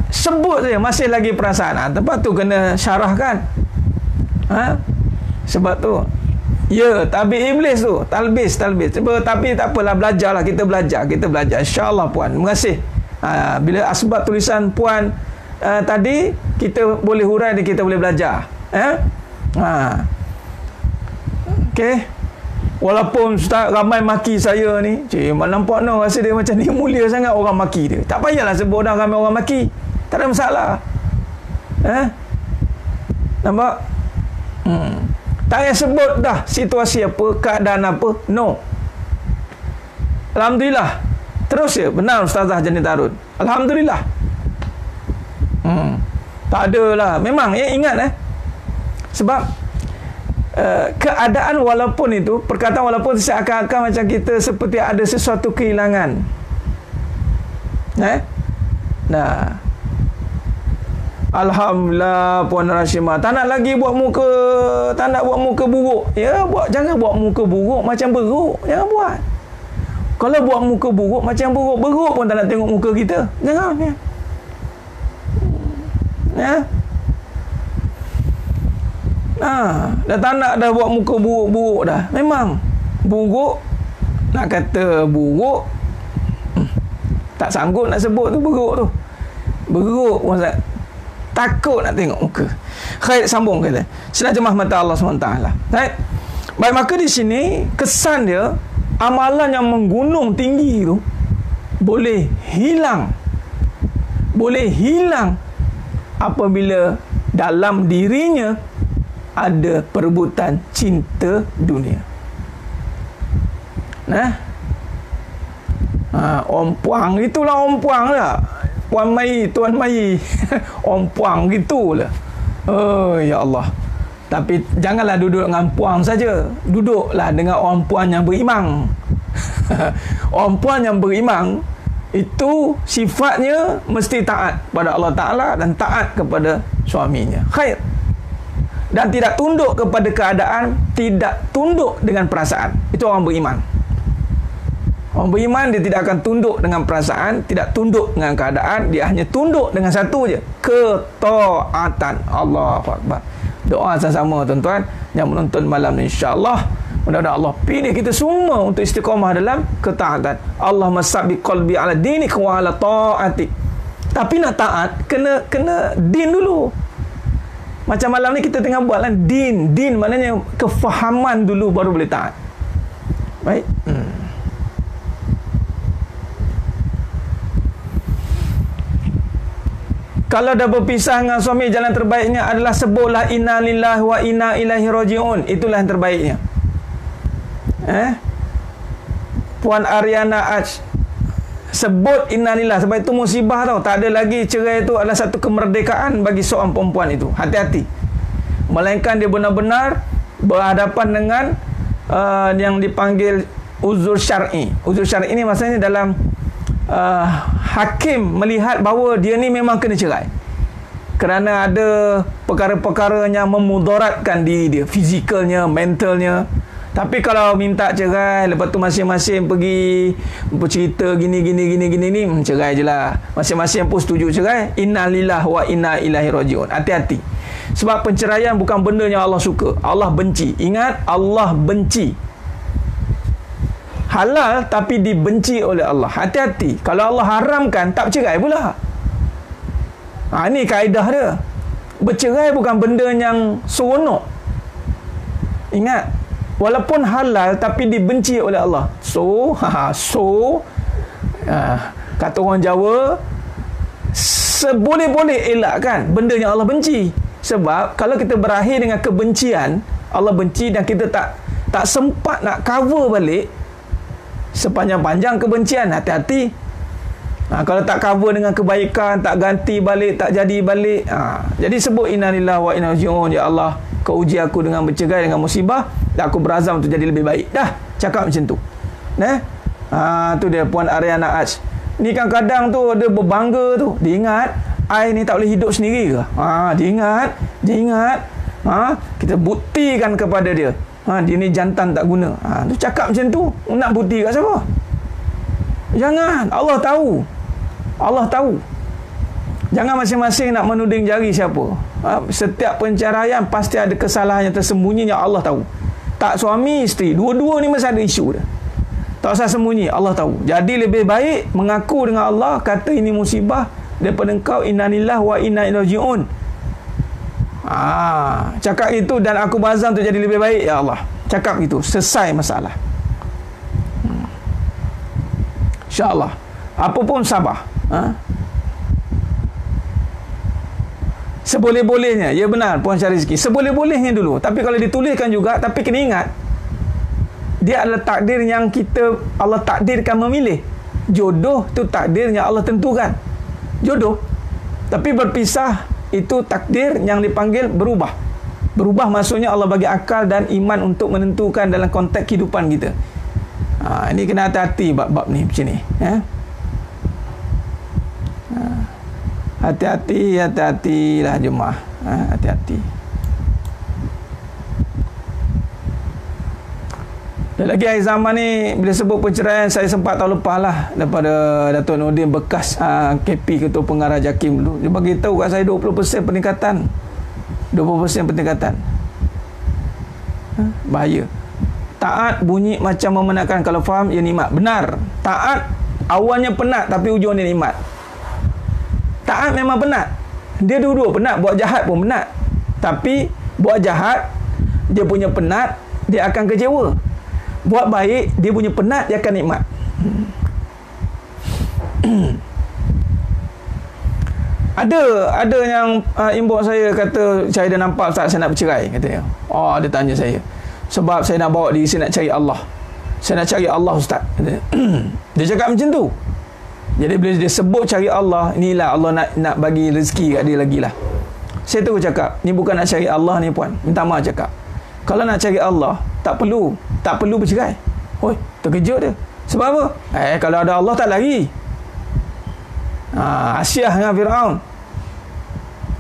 sebut saja, masih lagi perasaan. Tempat tu kena syarahkan. Sebab tu tabi iblis tu, talbis. Tapi tak apalah, belajarlah, kita belajar. InsyaAllah Puan. Terima kasih. Bila asbab tulisan Puan tadi, kita boleh hurai dan kita boleh belajar. Okey. Walaupun Ustaz ramai maki saya ni, nampak rasa dia macam ni mulia sangat orang maki dia. Tak payahlah sebut dah ramai orang maki. Tak ada masalah. Nampak? Tak payah sebut dah situasi apa, keadaan apa. No. Alhamdulillah. Terus ya, benar Ustazah Janet Harun. Alhamdulillah. Tak adalah. Memang ingat sebab keadaan walaupun itu, perkataan walaupun seakan-akan macam kita seperti ada sesuatu kehilangan. Alhamdulillah Puan Rashimah tak nak lagi buat muka, tak nak buat muka buruk. Jangan buat muka buruk macam beruk. Jangan buat. Kalau buat muka buruk macam beruk pun tak nak tengok muka kita. Jangan. Dah tak nak dah buat muka buruk dah. Memang buruk, nak kata buruk, tak sanggup nak sebut tu beruk tu. Beruk pun takut nak tengok muka. Khair, sambung kata. Senang jemaah mata Allah SWT. Baik, maka di sini kesan dia, amalan yang menggunung tinggi tu boleh hilang apabila dalam dirinya ada perebutan cinta dunia. Om Puang, itulah Om Puang lah. Puan Mai, Tuan Mai. Om Puang gitulah. Ya Allah. Tapi janganlah duduk dengan puang saja. Duduklah dengan orang puan yang berimang. Orang puan yang berimang itu sifatnya mesti taat pada Allah Ta'ala dan taat kepada suaminya. Khair. Dan tidak tunduk kepada keadaan, tidak tunduk dengan perasaan. Itu orang beriman. Orang beriman dia tidak akan tunduk dengan perasaan, tidak tunduk dengan keadaan, dia hanya tunduk dengan satu je, ketaatan. Allahu Akbar. Doa sama-sama tuan-tuan yang menonton malam ni, insya-Allah Mudah-mudahan Allah pilih kita semua untuk istiqamah dalam ketaatan. Allahumma sabbi qalbi ala dinik wa ala ta'atik. Tapi nak taat kena din dulu. Macam malam ni kita tengah buat lah din. Din maknanya kefahaman dulu baru boleh taat. Baik. Kalau dah berpisah dengan suami, jalan terbaiknya adalah sebutlah inna lillahi wa inna ilaihi raji'un. Itulah yang terbaiknya. Puan Ariana Aj, sebut innalillah, sebab itu musibah tau. Tak ada lagi cerai itu adalah satu kemerdekaan bagi seorang perempuan itu. Hati-hati. Melainkan dia benar-benar berhadapan dengan yang dipanggil uzur syar'i. Uzur syar'i ini maksudnya dalam hakim melihat bahawa dia ni memang kena cerai kerana ada perkara-perkara yang memudaratkan diri dia, fizikalnya, mentalnya. Tapi kalau minta cerai, lepas tu masing-masing pergi bercerita gini ni, cerai je lah. Masing-masing pun setuju cerai. Inna lillahi wa inna ilaihi raji'un. Hati-hati. Sebab penceraian bukan benda yang Allah suka. Allah benci. Ingat, Allah benci. Halal tapi dibenci oleh Allah. Hati-hati. Kalau Allah haramkan, tak bercerai pula. Ini kaedah dia. Bercerai bukan benda yang seronok. Ingat, walaupun halal tapi dibenci oleh Allah. Kata orang Jawa, seboleh-boleh elakkan benda yang Allah benci. Sebab kalau kita berakhir dengan kebencian, Allah benci, dan kita tak sempat nak cover balik sepanjang-panjang kebencian, hati-hati. Kalau tak cover dengan kebaikan, tak ganti balik, tak jadi balik, jadi sebut inna lillahi wa inna ilaihi raji'un. Ya Allah, kau uji aku dengan bercerai, dengan musibah, dan aku berazam untuk jadi lebih baik. Dah, cakap macam tu. Tu dia Puan Ariana Aj. Ni kan kadang tu dia berbangga tu. Dia ingat, I ni tak boleh hidup sendiri ke? Dia ingat. Kita buktikan kepada dia. Dia ni jantan tak guna. Tu cakap macam tu. Nak bukti kat siapa? Jangan. Allah tahu. Jangan masing-masing nak menuding jari siapa. Setiap penceraian pasti ada kesalahan yang tersembunyi yang Allah tahu. Tak suami isteri, dua-dua ni mesti ada isu dia. Tak usah sembunyi, Allah tahu. Jadi lebih baik mengaku dengan Allah, kata ini musibah daripada engkau, inna lillahi wa inna ilaihi raji'un. Cakap itu, dan aku berazam untuk jadi lebih baik, ya Allah. Cakap itu, selesai masalah. InsyaAllah. Apa pun sabar. Seboleh-bolehnya. Ya benar, Puan Syahrizki. Seboleh-bolehnya dulu. Tapi kalau dituliskan juga, tapi kena ingat, dia adalah takdir yang Allah takdirkan memilih. Jodoh tu takdir yang Allah tentukan. Jodoh. Tapi berpisah itu takdir yang dipanggil berubah. Berubah maksudnya Allah bagi akal dan iman untuk menentukan dalam konteks kehidupan kita. Ini kena hati-hati bab-bab ni macam ni. Hati-hatilah jemaah. Hati-hati. Dan lagi akhir zaman ni, bila sebut perceraian, saya sempat tahu lepas lah daripada Dato' Nordin, bekas KP, Ketua Pengarah JAKIM dulu. Dia bagi tahu kat saya 20% peningkatan. 20% peningkatan. Bahaya. Taat bunyi macam memenatkan. Kalau faham, ia nikmat. Benar. Taat awalnya penat tapi ujungnya nikmat. Taat memang penat. Dia dua-dua penat. Buat jahat pun penat. Tapi buat jahat, dia punya penat, dia akan kecewa. Buat baik, dia punya penat, dia akan nikmat. Ada yang inbox saya kata, saya dah nampak Ustaz, saya nak bercerai, katanya. Dia tanya saya, sebab saya nak bawa diri saya nak cari Allah. Saya nak cari Allah, Ustaz. Dia cakap macam tu. Jadi bila dia sebut cari Allah, inilah Allah nak bagi rezeki kat dia lagi lah. Saya terus cakap, ni bukan nak cari Allah ni puan. Minta maaf cakap. Kalau nak cari Allah, tak perlu bercerai. Terkejut dia. Sebab apa? Kalau ada Allah tak lari. Asyah dengan Fir'aun.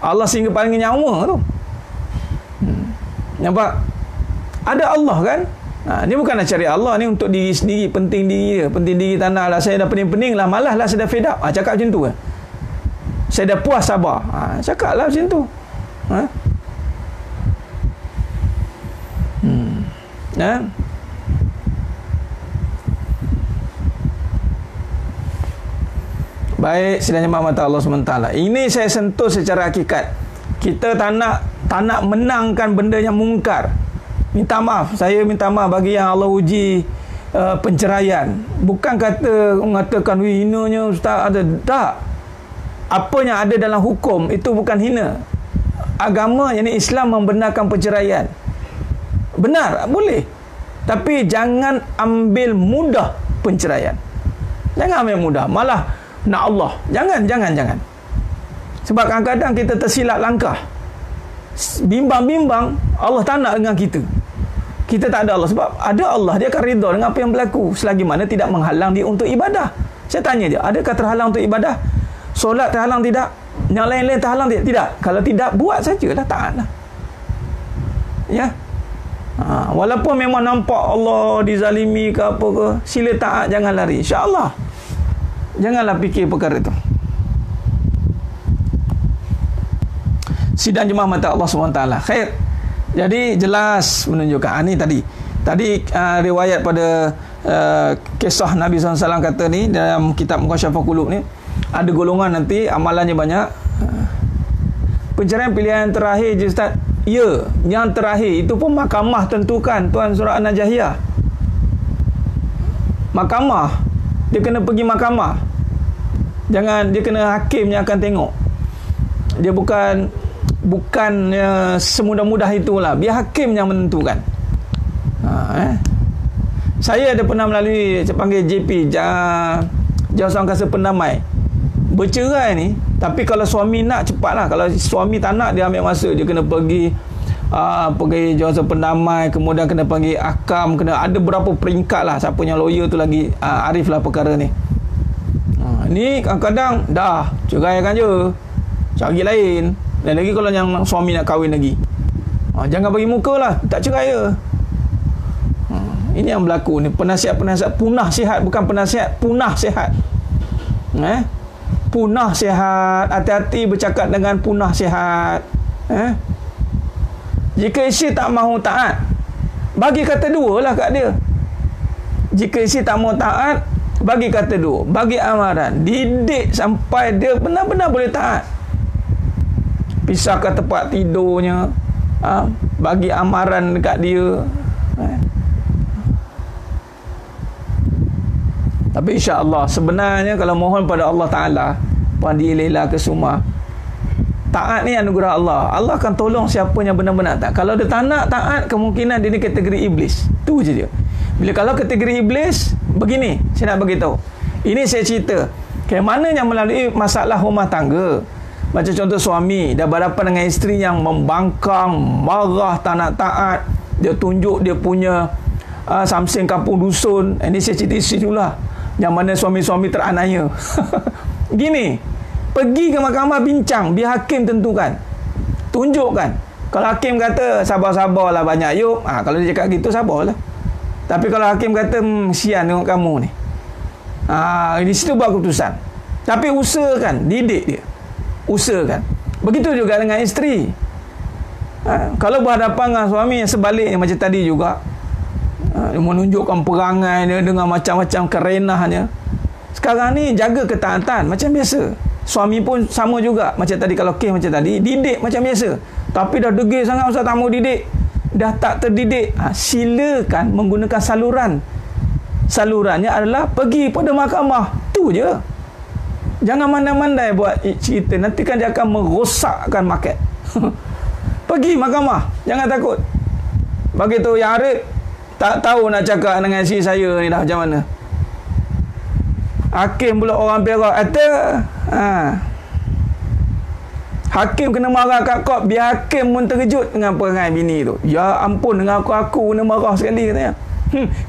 Allah sehingga paling nyawa tu. Nampak? Ada Allah kan? Ni bukan nak cari Allah, ni untuk diri sendiri, penting diri dia, penting diri tanah lah. Saya dah pening-pening lah, malas lah, saya dah fed up. Cakap macam tu kan? Saya dah puas sabar. Cakap lah macam tu. Baik, sidang jemaah mata Allah SWT. Ini saya sentuh secara hakikat. Kita tak nak menangkan benda yang mungkar. Minta maaf, saya minta maaf bagi yang Allah uji penceraian. Bukan mengatakan hinanya ustaz ada. Tak. Apa yang ada dalam hukum itu bukan hina. Agama, yakni Islam, membenarkan perceraian. Benar, boleh. Tapi jangan ambil mudah penceraian. Jangan ambil mudah. Malah nak Allah. Jangan. Sebab kadang-kadang kita tersilap langkah. Bimbang-bimbang, Allah tak nak dengan kita. Kita tak ada Allah. Sebab ada Allah, dia akan redha dengan apa yang berlaku. Selagi mana tidak menghalang dia untuk ibadah. Saya tanya dia, adakah terhalang untuk ibadah? Solat terhalang tidak? Yang lain-lain terhalang tidak? Tidak. Kalau tidak, buat sajalah, taatlah. Ya. Walaupun memang nampak Allah dizalimi ke apa ke, sila taat, jangan lari. InsyaAllah. Janganlah fikir perkara itu. Sidang jemaah mata Allah SWT. Khair. Jadi jelas menunjukkan. Ini tadi riwayat pada kisah Nabi SAW kata ni dalam kitab Mukasyafah Qulub ni, ada golongan nanti amalannya banyak. Pencerahan pilihan terakhir je Ustaz. Ya, yang terakhir itu pun mahkamah tentukan, tuan surah An-Najahiyah. Mahkamah, dia kena pergi mahkamah. Jangan, dia kena hakim yang akan tengok. Dia bukan semudah-mudah itulah. Biar hakim yang menentukan. Saya ada pernah melalui, saya panggil JP, Jawatan Kuasa Pendamai. Bercerai ni, tapi kalau suami nak, cepatlah. Kalau suami tak nak, dia ambil masa. Dia kena pergi Jawatan Pendamai, kemudian kena panggil akam, kena ada berapa peringkat lah. Siapa yang lawyer tu lagi arif lah perkara ni. Ni kadang-kadang dah ceraikan je, cari lain. Dan lagi kalau yang suami nak kahwin lagi, jangan bagi muka lah, tak cerai je. Ini yang berlaku ni. Penasihat-penasihat punah sihat, bukan penasihat punah sihat. Punah sihat. Hati-hati bercakap dengan punah sihat. Jika isteri tak mahu taat, bagi kata dua lah kat dia. Jika isteri tak mahu taat, bagi kata dua, bagi amaran, didik sampai dia benar-benar boleh taat. Pisahkan tempat tidurnya, bagi amaran dekat dia. Tapi insya-Allah, sebenarnya kalau mohon pada Allah Ta'ala, Pandi Lela ke semua, taat ni anugerah Allah. Allah akan tolong siapa yang benar-benar taat. Kalau dia tak nak taat, kemungkinan dia ni kategori iblis. Tu je dia. Bila kalau kategori iblis, begini, saya nak beritahu. Ini saya cerita. Mana yang melalui masalah rumah tangga. Macam contoh suami dah berhadapan dengan isteri yang membangkang, marah, tak nak taat. Dia tunjuk dia punya samseng kampung dusun. Ini saya cerita isteri dulu lah. Yang mana suami-suami teranaya. Gini, pergi ke mahkamah bincang, biar hakim tentukan. Tunjukkan. Kalau hakim kata sabar-sabarlah banyak yuk, kalau dia cakap gitu sabarlah. Tapi kalau hakim kata sian tengok kamu ni, di situ buat keputusan. Tapi usahakan, didik dia. Usahakan. Begitu juga dengan isteri. Kalau berhadapan dengan suami yang sebaliknya macam tadi juga, menunjukkan perangai dia dengan macam-macam kerenahnya. Sekarang ni jaga ketaatan macam biasa. Suami pun sama juga. Macam tadi, kalau kes macam tadi, didik macam biasa. Tapi dah degil sangat, ustaz tak mau didik, dah tak terdidik, silakan menggunakan saluran. Salurannya adalah pergi pada mahkamah. Tu je. Jangan mandai-mandai buat cerita, nanti kan dia akan merosakkan market. Pergi mahkamah, jangan takut. Bagi tu yang Arif tak tahu nak cakap dengan si saya ni dah macam mana. Hakim pula orang Perak kata, hakim kena marah kat kau, biar hakim pun terkejut dengan perangai bini tu. Ya ampun, dengan aku kena marah sekali katanya.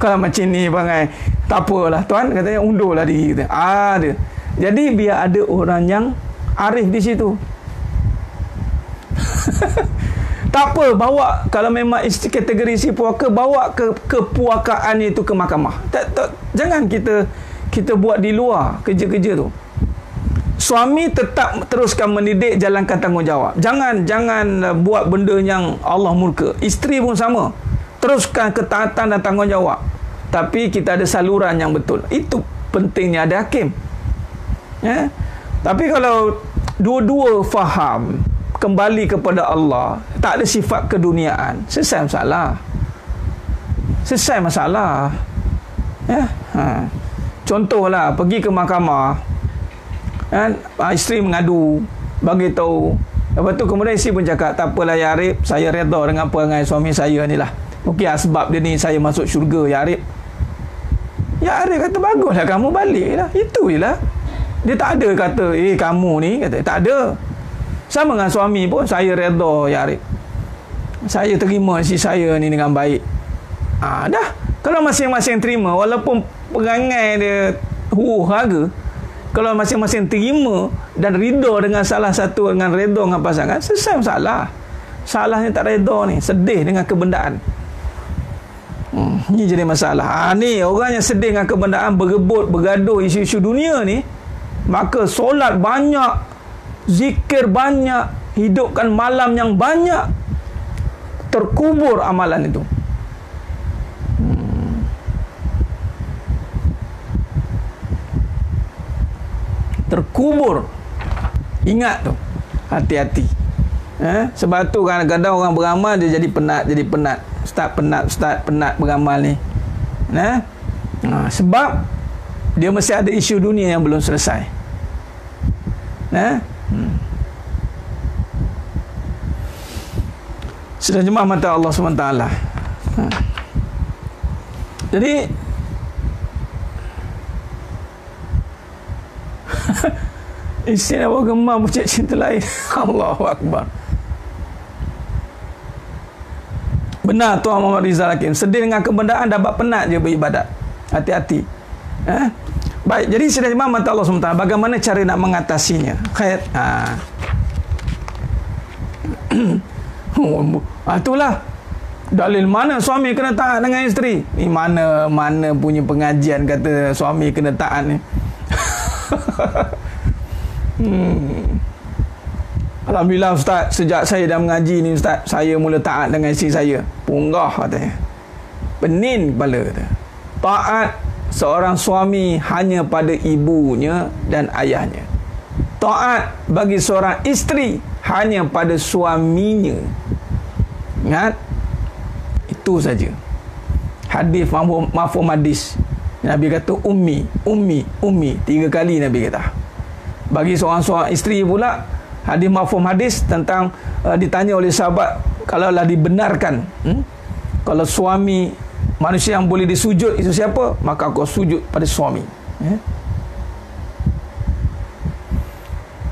Kalau macam ni perangai, tak apalah tuan, katanya undurlah diri kita. Dia. Jadi biar ada orang yang arif di situ. Tak apa, bawa, kalau memang kategori si puaka, bawa kepuakaan itu ke mahkamah. Jangan kita buat di luar kerja-kerja tu. Suami tetap teruskan mendidik, jalankan tanggungjawab. Jangan buat benda yang Allah murka. Isteri pun sama. Teruskan ketaatan dan tanggungjawab. Tapi kita ada saluran yang betul. Itu pentingnya ada hakim. Tapi kalau dua-dua faham kembali kepada Allah, tak ada sifat keduniaan, selesai masalah. Contohlah, pergi ke mahkamah, isteri mengadu, bagi tahu, lepas tu kemudian isteri pun cakap, tak apalah ya Arif, saya redha dengan perangai suami saya ni lah, mungkin sebab dia ni saya masuk syurga ya Arif. Ya Arif kata, baguslah kamu balik lah, itu je lah. Dia tak ada kata kamu ni, kata tak ada. Sama dengan suami pun, saya redha ya Arif, saya terima si saya ni dengan baik. Dah. Kalau masing-masing terima, walaupun perangai dia harga, kalau masing-masing terima dan redha dengan salah satu, dengan redha dengan pasangan, selesai masalah. Salahnya tak redha ni, sedih dengan kebendaan. Ni jadi masalah. Ni orang yang sedih dengan kebendaan, berebut, bergaduh isu-isu dunia ni, maka solat banyak, zikir banyak, hidupkan malam yang banyak, terkubur amalan itu. Terkubur. Ingat tu, hati-hati. Sebab tu kadang-kadang orang beramal dia jadi penat. Ustaz penat beramal ni. Sebab dia mesti ada isu dunia yang belum selesai. Sudah jemaah mata Allah SWT. Jadi isteri nak gemar pucuk cinta lain. Allahu Akbar. Benar Tuan Muhammad Rizal Hakim, sedih dengan kebendaan, dapat penat je beribadat. Hati-hati. Baik, jadi sudah jemaah mata Allah SWT, bagaimana cara nak mengatasinya? Khair. Itulah dalil mana suami kena taat dengan isteri. Ni mana punya pengajian kata suami kena taat ni. Alhamdulillah Ustaz, sejak saya dah mengaji ni Ustaz, saya mula taat dengan isteri saya. Punggah katanya, pening kepala kata. Taat seorang suami hanya pada ibunya dan ayahnya. Taat bagi seorang isteri hanya pada suaminya. Ingat, itu saja. Hadis mafhum hadis, Nabi kata ummi 3 kali Nabi kata. Bagi seorang isteri pula, hadis mafhum hadis tentang ditanya oleh sahabat, kalaulah dibenarkan, kalau suami manusia yang boleh disujud itu siapa, maka kau sujud pada suami.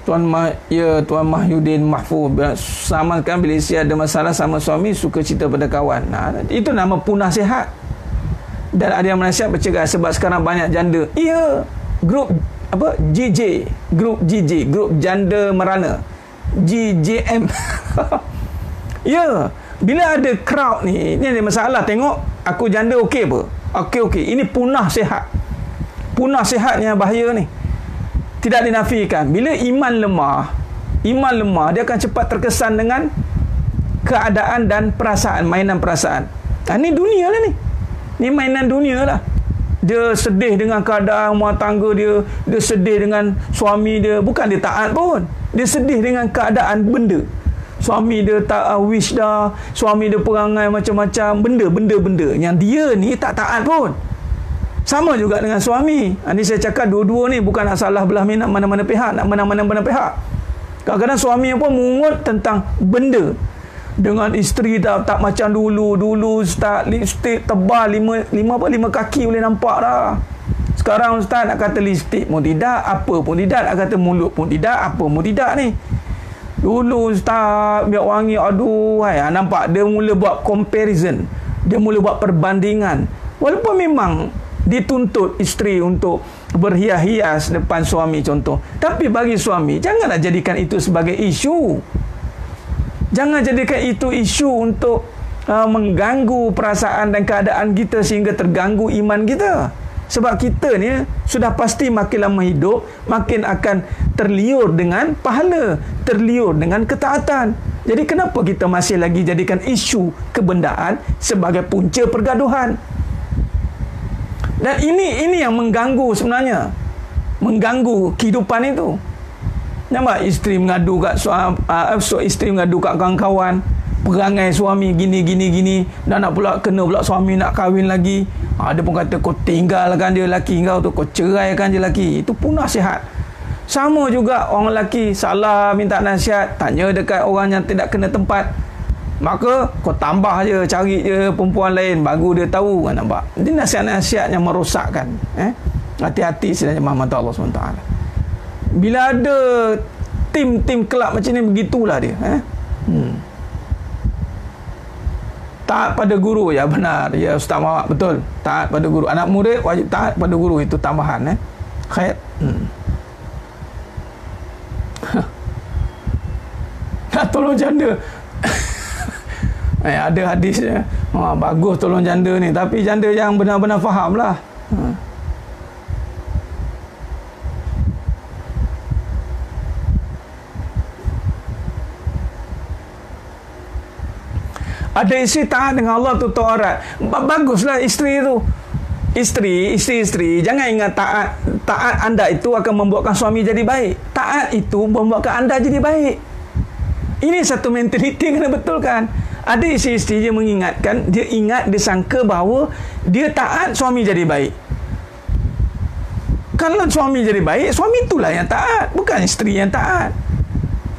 Tuan Mahyudin Mahfuz samakan bila isteri ada masalah sama suami, suka cerita pada kawan. Itu nama punah sihat. Dan ada yang menasihat bercegah, sebab sekarang banyak janda. Grup grup janda merana, GJM. Bila ada crowd ni ada masalah, tengok aku janda okey apa? Okey. Ini punah sihat. Punah sihatnya bahaya ni. Tidak dinafikan. Bila iman lemah, dia akan cepat terkesan dengan keadaan dan perasaan, mainan perasaan. Ni dunia lah ni. Ni mainan dunia lah. Dia sedih dengan keadaan rumah tangga dia, dia sedih dengan suami dia, bukan dia taat pun. Dia sedih dengan keadaan benda. Suami dia tak wish dah, suami dia perangai macam-macam, benda yang dia ni tak taat pun. Sama juga dengan suami. Ini saya cakap dua-dua ni bukan nak salah belah minat mana-mana pihak, nak mana-mana pihak. Kadang-kadang suami pun mengut tentang benda. Dengan isteri tak macam dulu Ustaz, lipstick tebal 5 kaki boleh nampak dah. Sekarang Ustaz nak kata lipstick pun tidak, apa pun tidak, nak kata mulut pun tidak, apa pun tidak ni. Dulu Ustaz biar wangi, nampak dia mula buat comparison, dia mula buat perbandingan. Walaupun memang dituntut isteri untuk berhias-hias depan suami contoh, tapi bagi suami janganlah jadikan itu sebagai isu. Jangan jadikan itu isu untuk mengganggu perasaan dan keadaan kita sehingga terganggu iman kita. Sebab kita ni sudah pasti makin lama hidup, makin akan terliur dengan pahala, terliur dengan ketaatan. Jadi kenapa kita masih lagi jadikan isu kebendaan sebagai punca pergaduhan? Dan ini yang mengganggu sebenarnya. mengganggu kehidupan itu. Nampak isteri mengadu kat isteri mengadu kat kawan-kawan, perangai suami gini, dan nak pula kena pula suami nak kahwin lagi. Dia pun kata kau tinggalkan dia laki kau tu, kau ceraikan dia laki. Itu pun nasihat. Sama juga orang lelaki salah minta nasihat, tanya dekat orang yang tidak kena tempat, maka kau tambah je, cari je perempuan lain baru dia tahu. Nampak? Ini nasihat-nasihat yang merosakkan. Hati-hati sebenarnya mata Allah SWT. Bila ada tim-tim kelab macam ni, begitulah dia. Taat pada guru, ya benar, ya Ustaz Mawak, betul. Taat pada guru. Anak murid wajib taat pada guru, itu tambahan. Khair. Nak tolong janda. Ada hadisnya. Bagus tolong janda ni, tapi janda yang benar-benar faham lah. Ada isteri taat dengan Allah, tutup aurat. Baguslah isteri itu. Isteri, jangan ingat taat anda itu akan membuatkan suami jadi baik. Taat itu membuatkan anda jadi baik. Ini satu mentaliti yang kena betulkan. Ada isteri dia mengingatkan, dia sangka bahawa dia taat, suami jadi baik. Kalau suami jadi baik, suami itulah yang taat, bukan isteri yang taat.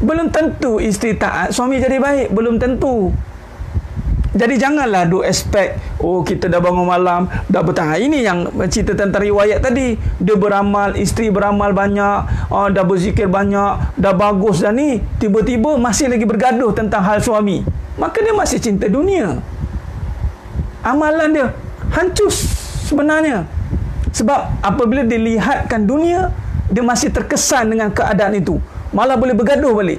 Belum tentu isteri taat, suami jadi baik, belum tentu. Jadi janganlah duk expect, kita dah bangun malam, dah bertahan. Ini yang cerita tentang riwayat tadi. Dia beramal, isteri beramal banyak, dah berzikir banyak, dah bagus dah ni. Tiba-tiba masih lagi bergaduh tentang hal suami. Maka dia masih cinta dunia. Amalan dia hancur sebenarnya. Sebab apabila dia lihatkan dunia, dia masih terkesan dengan keadaan itu. Malah boleh bergaduh balik.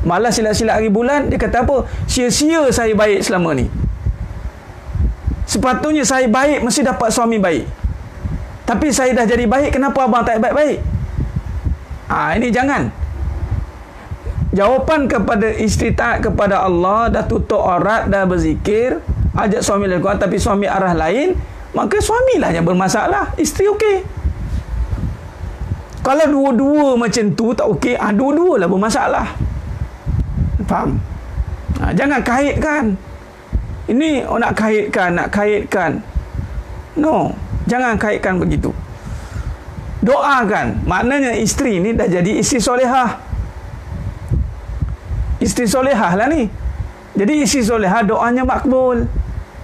Malah silat-silat hari bulan, dia kata apa? Sia-sia saya baik selama ni. Sepatutnya saya baik, mesti dapat suami baik. Tapi saya dah jadi baik, kenapa abang tak baik-baik? Ini jangan. Jawapan kepada isteri taat kepada Allah, dah tutup aurat, dah berzikir, ajak suami lakukan, tapi suami arah lain, maka suamilah yang bermasalah. Isteri okey. Kalau dua-dua macam tu tak okey, dua-dua lah bermasalah. Faham? Jangan kaitkan. Ini nak kaitkan. No, jangan kaitkan begitu. Doakan. Maknanya isteri ni dah jadi isteri solehah. Isteri solehah lah ni. Jadi isteri solehah doanya makbul.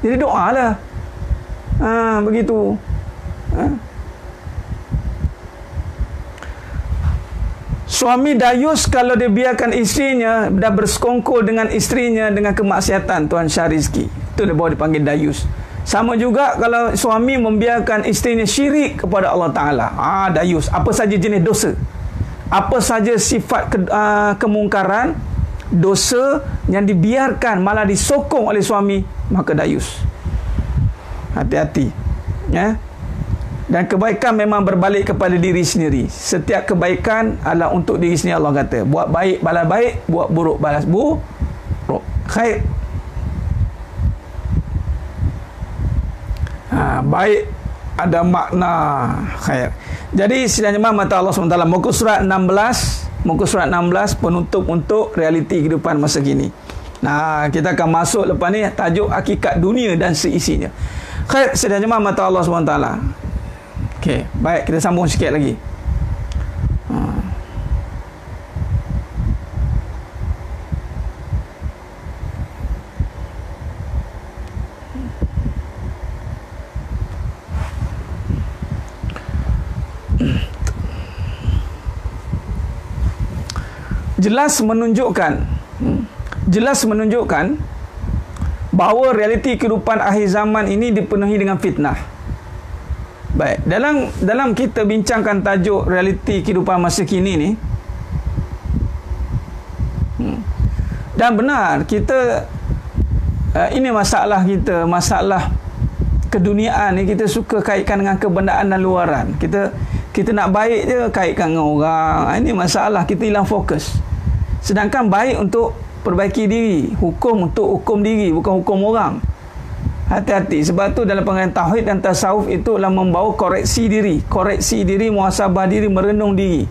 Jadi doalah. Begitu. Suami dayus kalau dia biarkan isterinya dah bersekongkol dengan isterinya dengan kemaksiatan, Tuan Syah Rizki. Itu dia bawa dipanggil dayus. Sama juga kalau suami membiarkan isterinya syirik kepada Allah Ta'ala. Dayus. Apa saja jenis dosa. Apa saja sifat kemungkaran, dosa yang dibiarkan malah disokong oleh suami, maka dayus. Hati-hati. Ya. Dan kebaikan memang berbalik kepada diri sendiri. Setiap kebaikan adalah untuk diri sendiri. Allah kata, buat baik balas baik, buat buruk balas buruk. Khair. Baik ada makna khair. Jadi sidang jemaah mata Allah SWT, muka surat 16 penutup untuk realiti kehidupan masa kini. Kita akan masuk lepas ni tajuk hakikat dunia dan seisinya. Khair, sidang jemaah mata Allah SWT. Okey, baik, kita sambung sikit lagi. Jelas menunjukkan bahawa realiti kehidupan akhir zaman ini dipenuhi dengan fitnah. Baik, dalam kita bincangkan tajuk realiti kehidupan masa kini ni, dan benar kita ini masalah kita, masalah keduniaan ni, kita suka kaitkan dengan kebendaan dan luaran. Kita nak baik je kaitkan dengan orang. Ini masalah, kita hilang fokus. Sedangkan baik untuk perbaiki diri, hukum untuk hukum diri, bukan hukum orang. Hati-hati. Sebab tu dalam pengertian tauhid dan tasawuf itu adalah membawa koreksi diri, muhasabah diri, merenung diri.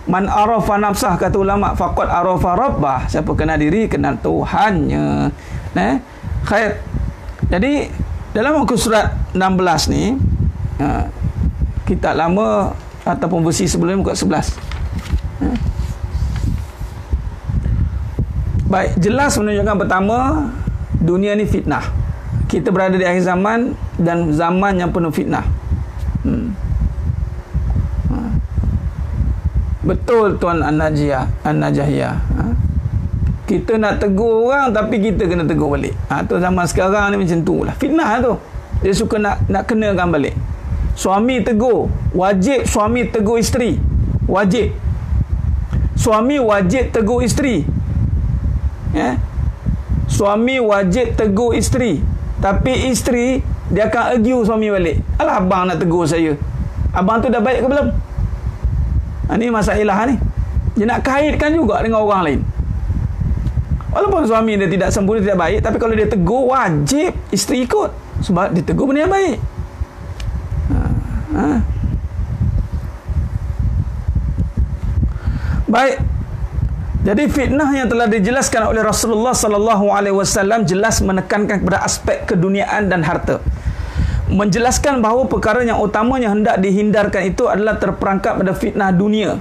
Man arafa nafsah, kata ulama, faqad arafa rabbah. Siapa kenal diri, kenal Tuhannya. Khair. Jadi dalam muka surat 16 ni, kitab lama ataupun versi sebelum muka 11. Baik, jelas menunjukkan pertama, dunia ni fitnah. Kita berada di akhir zaman dan zaman yang penuh fitnah. Betul Tuan An-Najahiyah. Kita nak tegur orang tapi kita kena tegur balik. Tu zaman sekarang ni macam tu lah. Fitnah tu. Dia suka nak kenakan balik. Suami tegur, wajib suami tegur isteri. Wajib. Suami wajib tegur isteri. Suami wajib tegur isteri. Tapi isteri dia akan argue suami balik. Alah, abang nak tegur saya. Abang tu dah baik ke belum? Ini masalah ni. Dia nak kaitkan juga dengan orang lain. Walaupun suami dia tidak sempurna, tidak baik, tapi kalau dia tegur, wajib isteri ikut. Sebab dia tegur benda yang baik. Baik. Jadi fitnah yang telah dijelaskan oleh Rasulullah sallallahu alaihi wasallam jelas menekankan kepada aspek keduniaan dan harta. Menjelaskan bahawa perkara yang utamanya hendak dihindarkan itu adalah terperangkap pada fitnah dunia.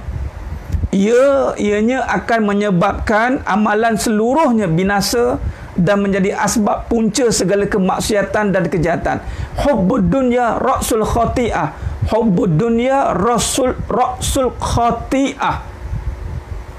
Ianya akan menyebabkan amalan seluruhnya binasa dan menjadi asbab punca segala kemaksiatan dan kejahatan. Hubbud dunya ra'sul khati'ah. Hubbud dunya ra'sul khati'ah.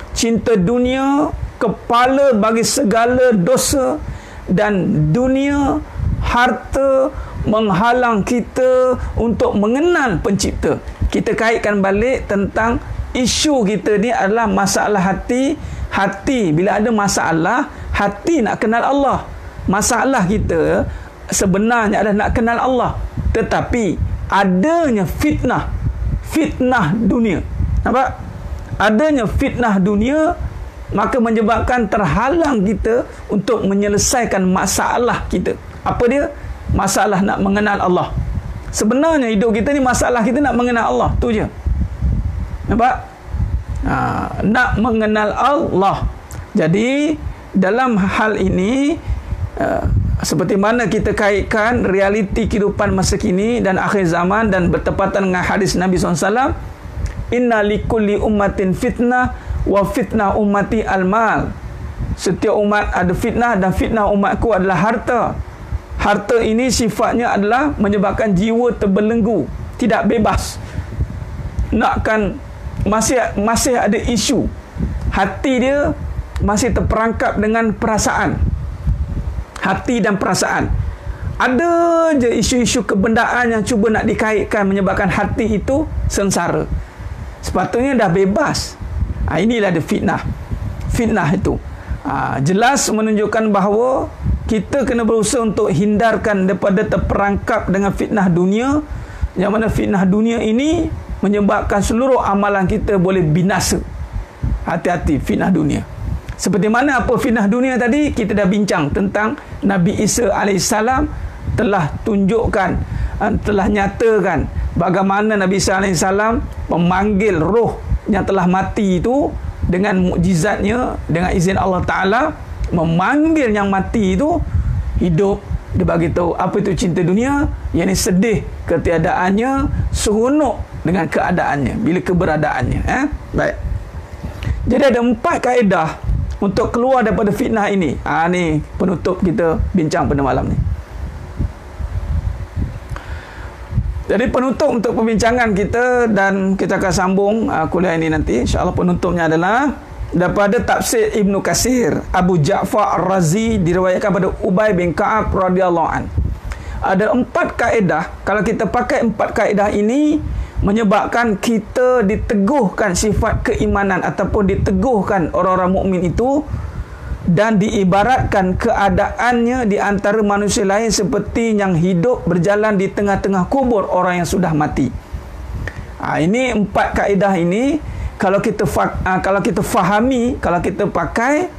Cinta dunia kepala bagi segala dosa, dan dunia, harta menghalang kita untuk mengenal pencipta. Kita kaitkan balik tentang isu kita ni adalah masalah hati. Hati, bila ada masalah, hati nak kenal Allah. Masalah kita sebenarnya adalah nak kenal Allah. Tetapi adanya fitnah dunia. Nampak? Adanya fitnah dunia maka menyebabkan terhalang kita untuk menyelesaikan masalah kita. Apa dia? Masalah nak mengenal Allah. Sebenarnya hidup kita ni masalah kita nak mengenal Allah, tu je. Nampak? Nak mengenal Allah. Jadi dalam hal ini, seperti mana kita kaitkan realiti kehidupan masa kini dan akhir zaman dan bertepatan dengan hadis Nabi SAW, inna likulli ummatin fitnah wa fitnah ummati al-mal. Setiap umat ada fitnah dan fitnah umatku adalah harta. Harta ini sifatnya adalah menyebabkan jiwa terbelenggu, tidak bebas. Nakkan masih ada isu. Hati dia masih terperangkap dengan perasaan. Hati dan perasaan. Ada je isu-isu kebendaan yang cuba nak dikaitkan menyebabkan hati itu sengsara. Sepatutnya dah bebas. Inilah ada fitnah. Fitnah itu jelas menunjukkan bahawa kita kena berusaha untuk hindarkan daripada terperangkap dengan fitnah dunia, yang mana fitnah dunia ini menyebabkan seluruh amalan kita boleh binasa. Hati-hati fitnah dunia. Seperti mana apa fitnah dunia tadi, kita dah bincang tentang Nabi Isa AS telah tunjukkan, telah nyatakan bagaimana Nabi Isa AS memanggil roh yang telah mati itu dengan mukjizatnya, dengan izin Allah Ta'ala, memanggil yang mati itu hidup. Dia bagi tahu apa itu cinta dunia, yang ini sedih ketiadaannya, seronok dengan keadaannya bila keberadaannya. Baik. Jadi ada 4 kaedah untuk keluar daripada fitnah ini. Ni penutup kita bincang pada malam ni. Jadi penutup untuk perbincangan kita, dan kita akan sambung kuliah ini nanti. InsyaAllah penutupnya adalah daripada tafsir Ibnu Katsir, Abu Ja'far Ar-Razi, diriwayatkan pada Ubay bin Ka'ab radhiyallahu an. Ada 4 kaedah. Kalau kita pakai 4 kaedah ini, menyebabkan kita diteguhkan sifat keimanan ataupun diteguhkan orang-orang mukmin itu, dan diibaratkan keadaannya di antara manusia lain seperti yang hidup berjalan di tengah-tengah kubur orang yang sudah mati. Ini 4 kaedah ini kalau kita fahami, kalau kita pakai,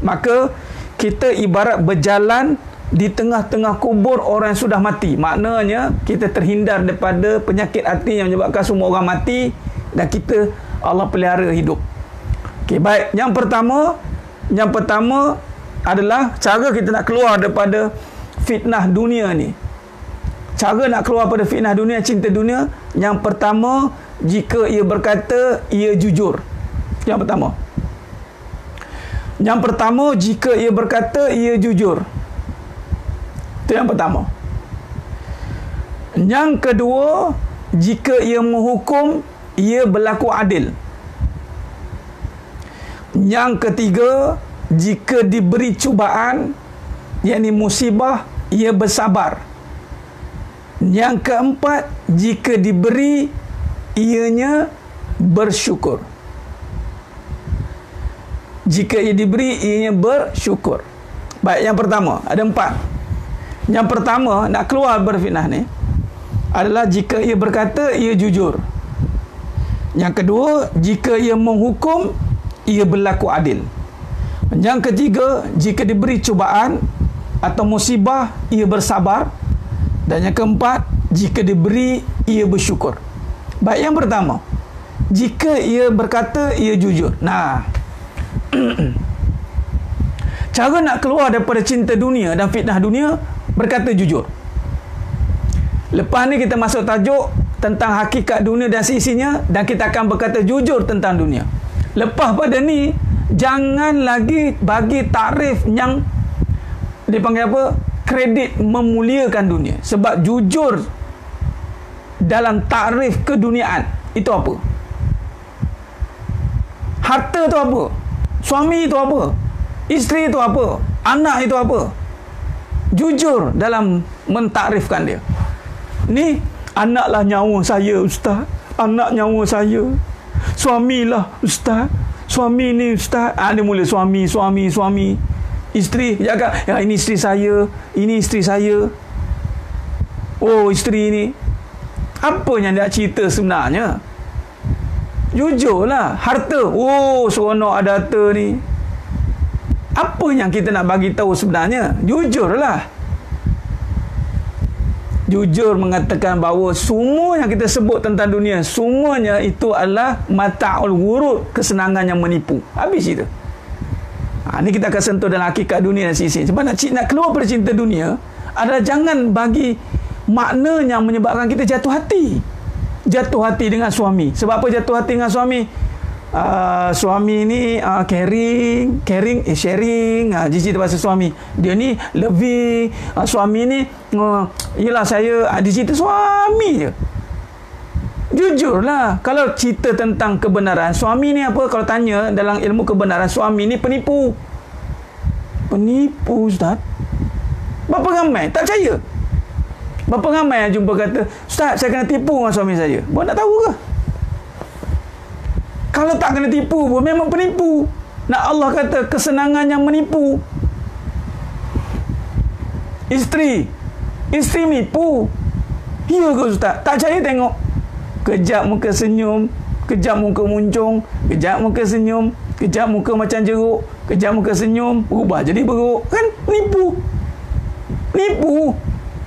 maka kita ibarat berjalan di tengah-tengah kubur orang yang sudah mati. Maknanya kita terhindar daripada penyakit hati yang menyebabkan semua orang mati, dan kita Allah pelihara hidup. Okey, baik. Yang pertama adalah cara kita nak keluar daripada fitnah dunia ni. Cara nak keluar daripada fitnah dunia, cinta dunia, yang pertama, jika ia berkata, ia jujur. Yang pertama, jika ia berkata, ia jujur. Itu yang pertama. Yang kedua, jika ia menghukum, ia berlaku adil. Yang ketiga, jika diberi cubaan, yakni musibah, ia bersabar. Yang keempat, jika diberi, ianya bersyukur. Jika ia diberi, ianya bersyukur. Baik, yang pertama, ada 4. Yang pertama, nak keluar berfitnah ni adalah jika ia berkata, ia jujur. Yang kedua, jika ia menghukum, ia berlaku adil. Yang ketiga, jika diberi cubaan atau musibah, ia bersabar. Dan yang keempat, jika diberi, ia bersyukur. Baik, yang pertama, jika ia berkata, ia jujur. Nah, cara nak keluar daripada cinta dunia dan fitnah dunia, berkata jujur. Lepas ni kita masuk tajuk tentang hakikat dunia dan seisinya, dan kita akan berkata jujur tentang dunia. Lepas pada ni, jangan lagi bagi takrif yang dipanggil apa? Kredit memuliakan dunia. Sebab jujur dalam takrif keduniaan itu apa? Harta itu apa? Suami itu apa? Isteri itu apa? Anak itu apa? Jujur dalam mentakrifkan dia. Ni, anaklah nyawa saya, Ustaz. Anak nyawa saya. Suamilah, Ustaz. Suami ni, Ustaz. Dia mula suami. Isteri, jaga. Ya, ini isteri saya. Ini isteri saya. Oh, isteri ni. Apa yang dia cerita sebenarnya? Jujurlah. Harta. Oh, seronok ada harta ni. Apa yang kita nak bagi tahu sebenarnya? Jujurlah. Jujur mengatakan bahawa semua yang kita sebut tentang dunia, semuanya itu adalah mata'ul wurud, kesenangan yang menipu. Habis itu. Ini kita akan sentuh dalam hakikat dunia dan sisi. Sebab nak keluar dari cinta dunia adalah jangan bagi makna yang menyebabkan kita jatuh hati. Jatuh hati dengan suami. Sebab apa jatuh hati dengan suami? Suami ni caring, sharing. Di bahasa suami, dia ni loving. Suami ni yelah saya, di situ suami je. Jujurlah. Kalau cerita tentang kebenaran, suami ni apa? Kalau tanya dalam ilmu kebenaran, suami ni penipu. Penipu, Ustaz. Berapa ramai tak percaya? Berapa ramai yang jumpa kata, Ustaz, saya kena tipu dengan suami saya. Buat nak tahu ke? Kalau tak kena tipu pun memang penipu. Nak Allah kata kesenangan yang menipu. Isteri menipu. Ya ke Ustaz? Tak percaya tengok. Kejap muka senyum, kejap muka muncung, kejap muka senyum, kejap muka macam jeruk, kejap muka senyum, berubah jadi beruk. Kan nipu.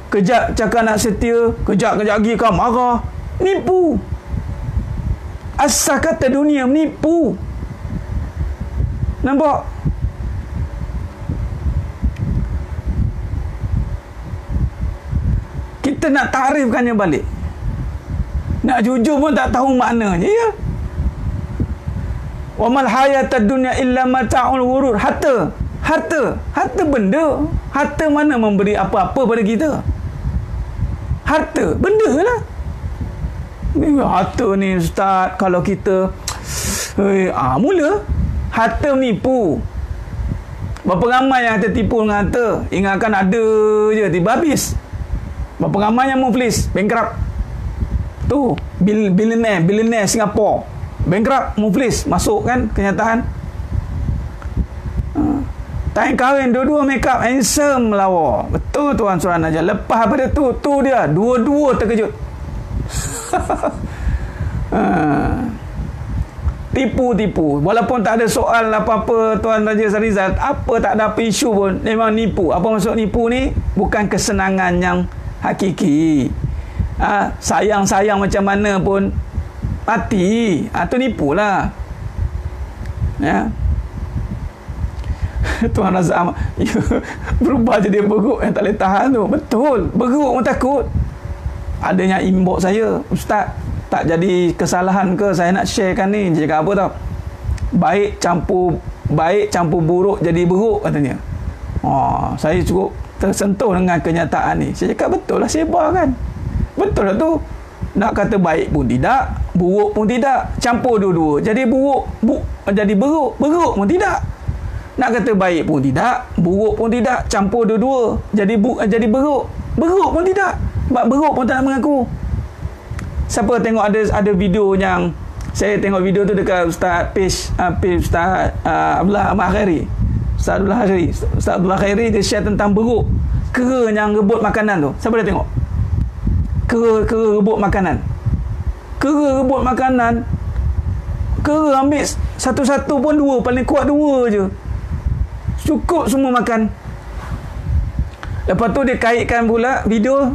Kejap cakap nak setia, kejap lagi kau marah. Nipu. Asal kata dunia menipu. Nampak? Kita nak takrifkannya balik. Nak jujur pun tak tahu maknanya. Ya. Wa mal hayatad dunya illa mata'ul ghurur. Harta benda. Harta mana memberi apa-apa pada kita? Harta benda lah. Harta ni Ustaz, kalau kita mula harta menipu. Berapa ramai yang tertipu dengan harta? Ingatkan ada je, tiba habis. Berapa ramai yang muflis, bankrupt. Tu billionaire Singapura, bankrupt, muflis, masuk kan kenyataan. Time kahwin dua-dua make up handsome lawa. Betul tuan Surah Najah. Lepas pada tu dia dua-dua terkejut. Tipu-tipu. Walaupun tak ada soal apa-apa Tuan Raja Sarizal, apa tak ada apa isu pun, memang nipu. Apa maksud nipu ni? Bukan kesenangan yang hakiki. Sayang-sayang macam mana pun mati. Tu nipu lah. Ya. Tuan Razak Ahmad berubah jadi beruk yang tak boleh tahan tu. Betul. Beruk pun takut. Adanya inbox saya, Ustaz, tak jadi kesalahan ke saya nak sharekan ni? Dia cakap apa tau? Baik campur buruk jadi beruk katanya. Saya cukup tersentuh dengan kenyataan ni. Saya cakap betul lah, sebar kan. Betul lah tu. Nak kata baik pun tidak, buruk pun tidak, campur dua-dua jadi jadi beruk pun tidak. Nak kata baik pun tidak, buruk pun tidak, campur dua-dua jadi beruk pun tidak. Sebab beruk pun tak nak mengaku. Siapa tengok ada video yang saya tengok video tu dekat Ustaz Ustaz Abdullah Khairi. Ustaz Abdullah Khairi dia share tentang beruk, kera yang rebut makanan tu. Siapa dah tengok? Kera rebut makanan. Kera ambil satu-satu pun dua, paling kuat dua je. Cukup semua makan. Lepas tu dia kaitkan pula video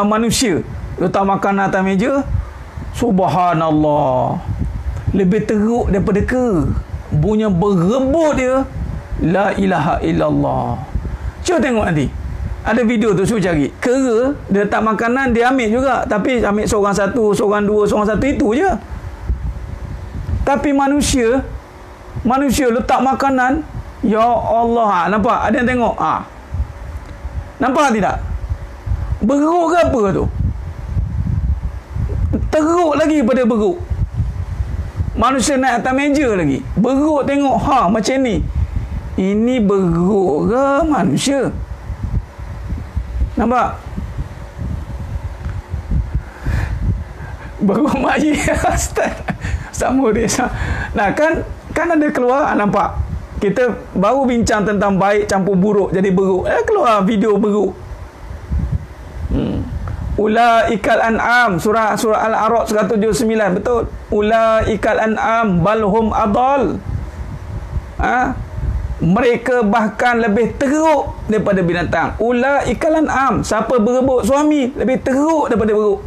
manusia letak makan atas meja. Subhanallah, lebih teruk daripada kera. Bunyi berebut dia. La ilaha illallah. Cuba tengok nanti. Ada video tu, cuba cari. Kera dia letak makanan, dia ambil juga, tapi ambil seorang satu, seorang dua, seorang satu, itu je. Tapi manusia letak makanan, ya Allah, nampak? Ada yang tengok? Nampak tidak? Beruk ke apa tu? Teruk lagi pada beruk. Manusia naik atas meja lagi. Beruk, tengok. Macam ni. Ini beruk ke manusia? Nampak? Beruk maji. Sama dia. Nah, kan ada keluar, nampak? Kita baru bincang tentang baik campur buruk jadi beruk. Keluar video beruk. Ulaikal an'am, surah Al-A'raf 179. Betul. Ulaikal an'am balhum adal. Mereka bahkan lebih teruk daripada binatang. Ulaikal an'am, siapa berebut suami lebih teruk daripada beruk.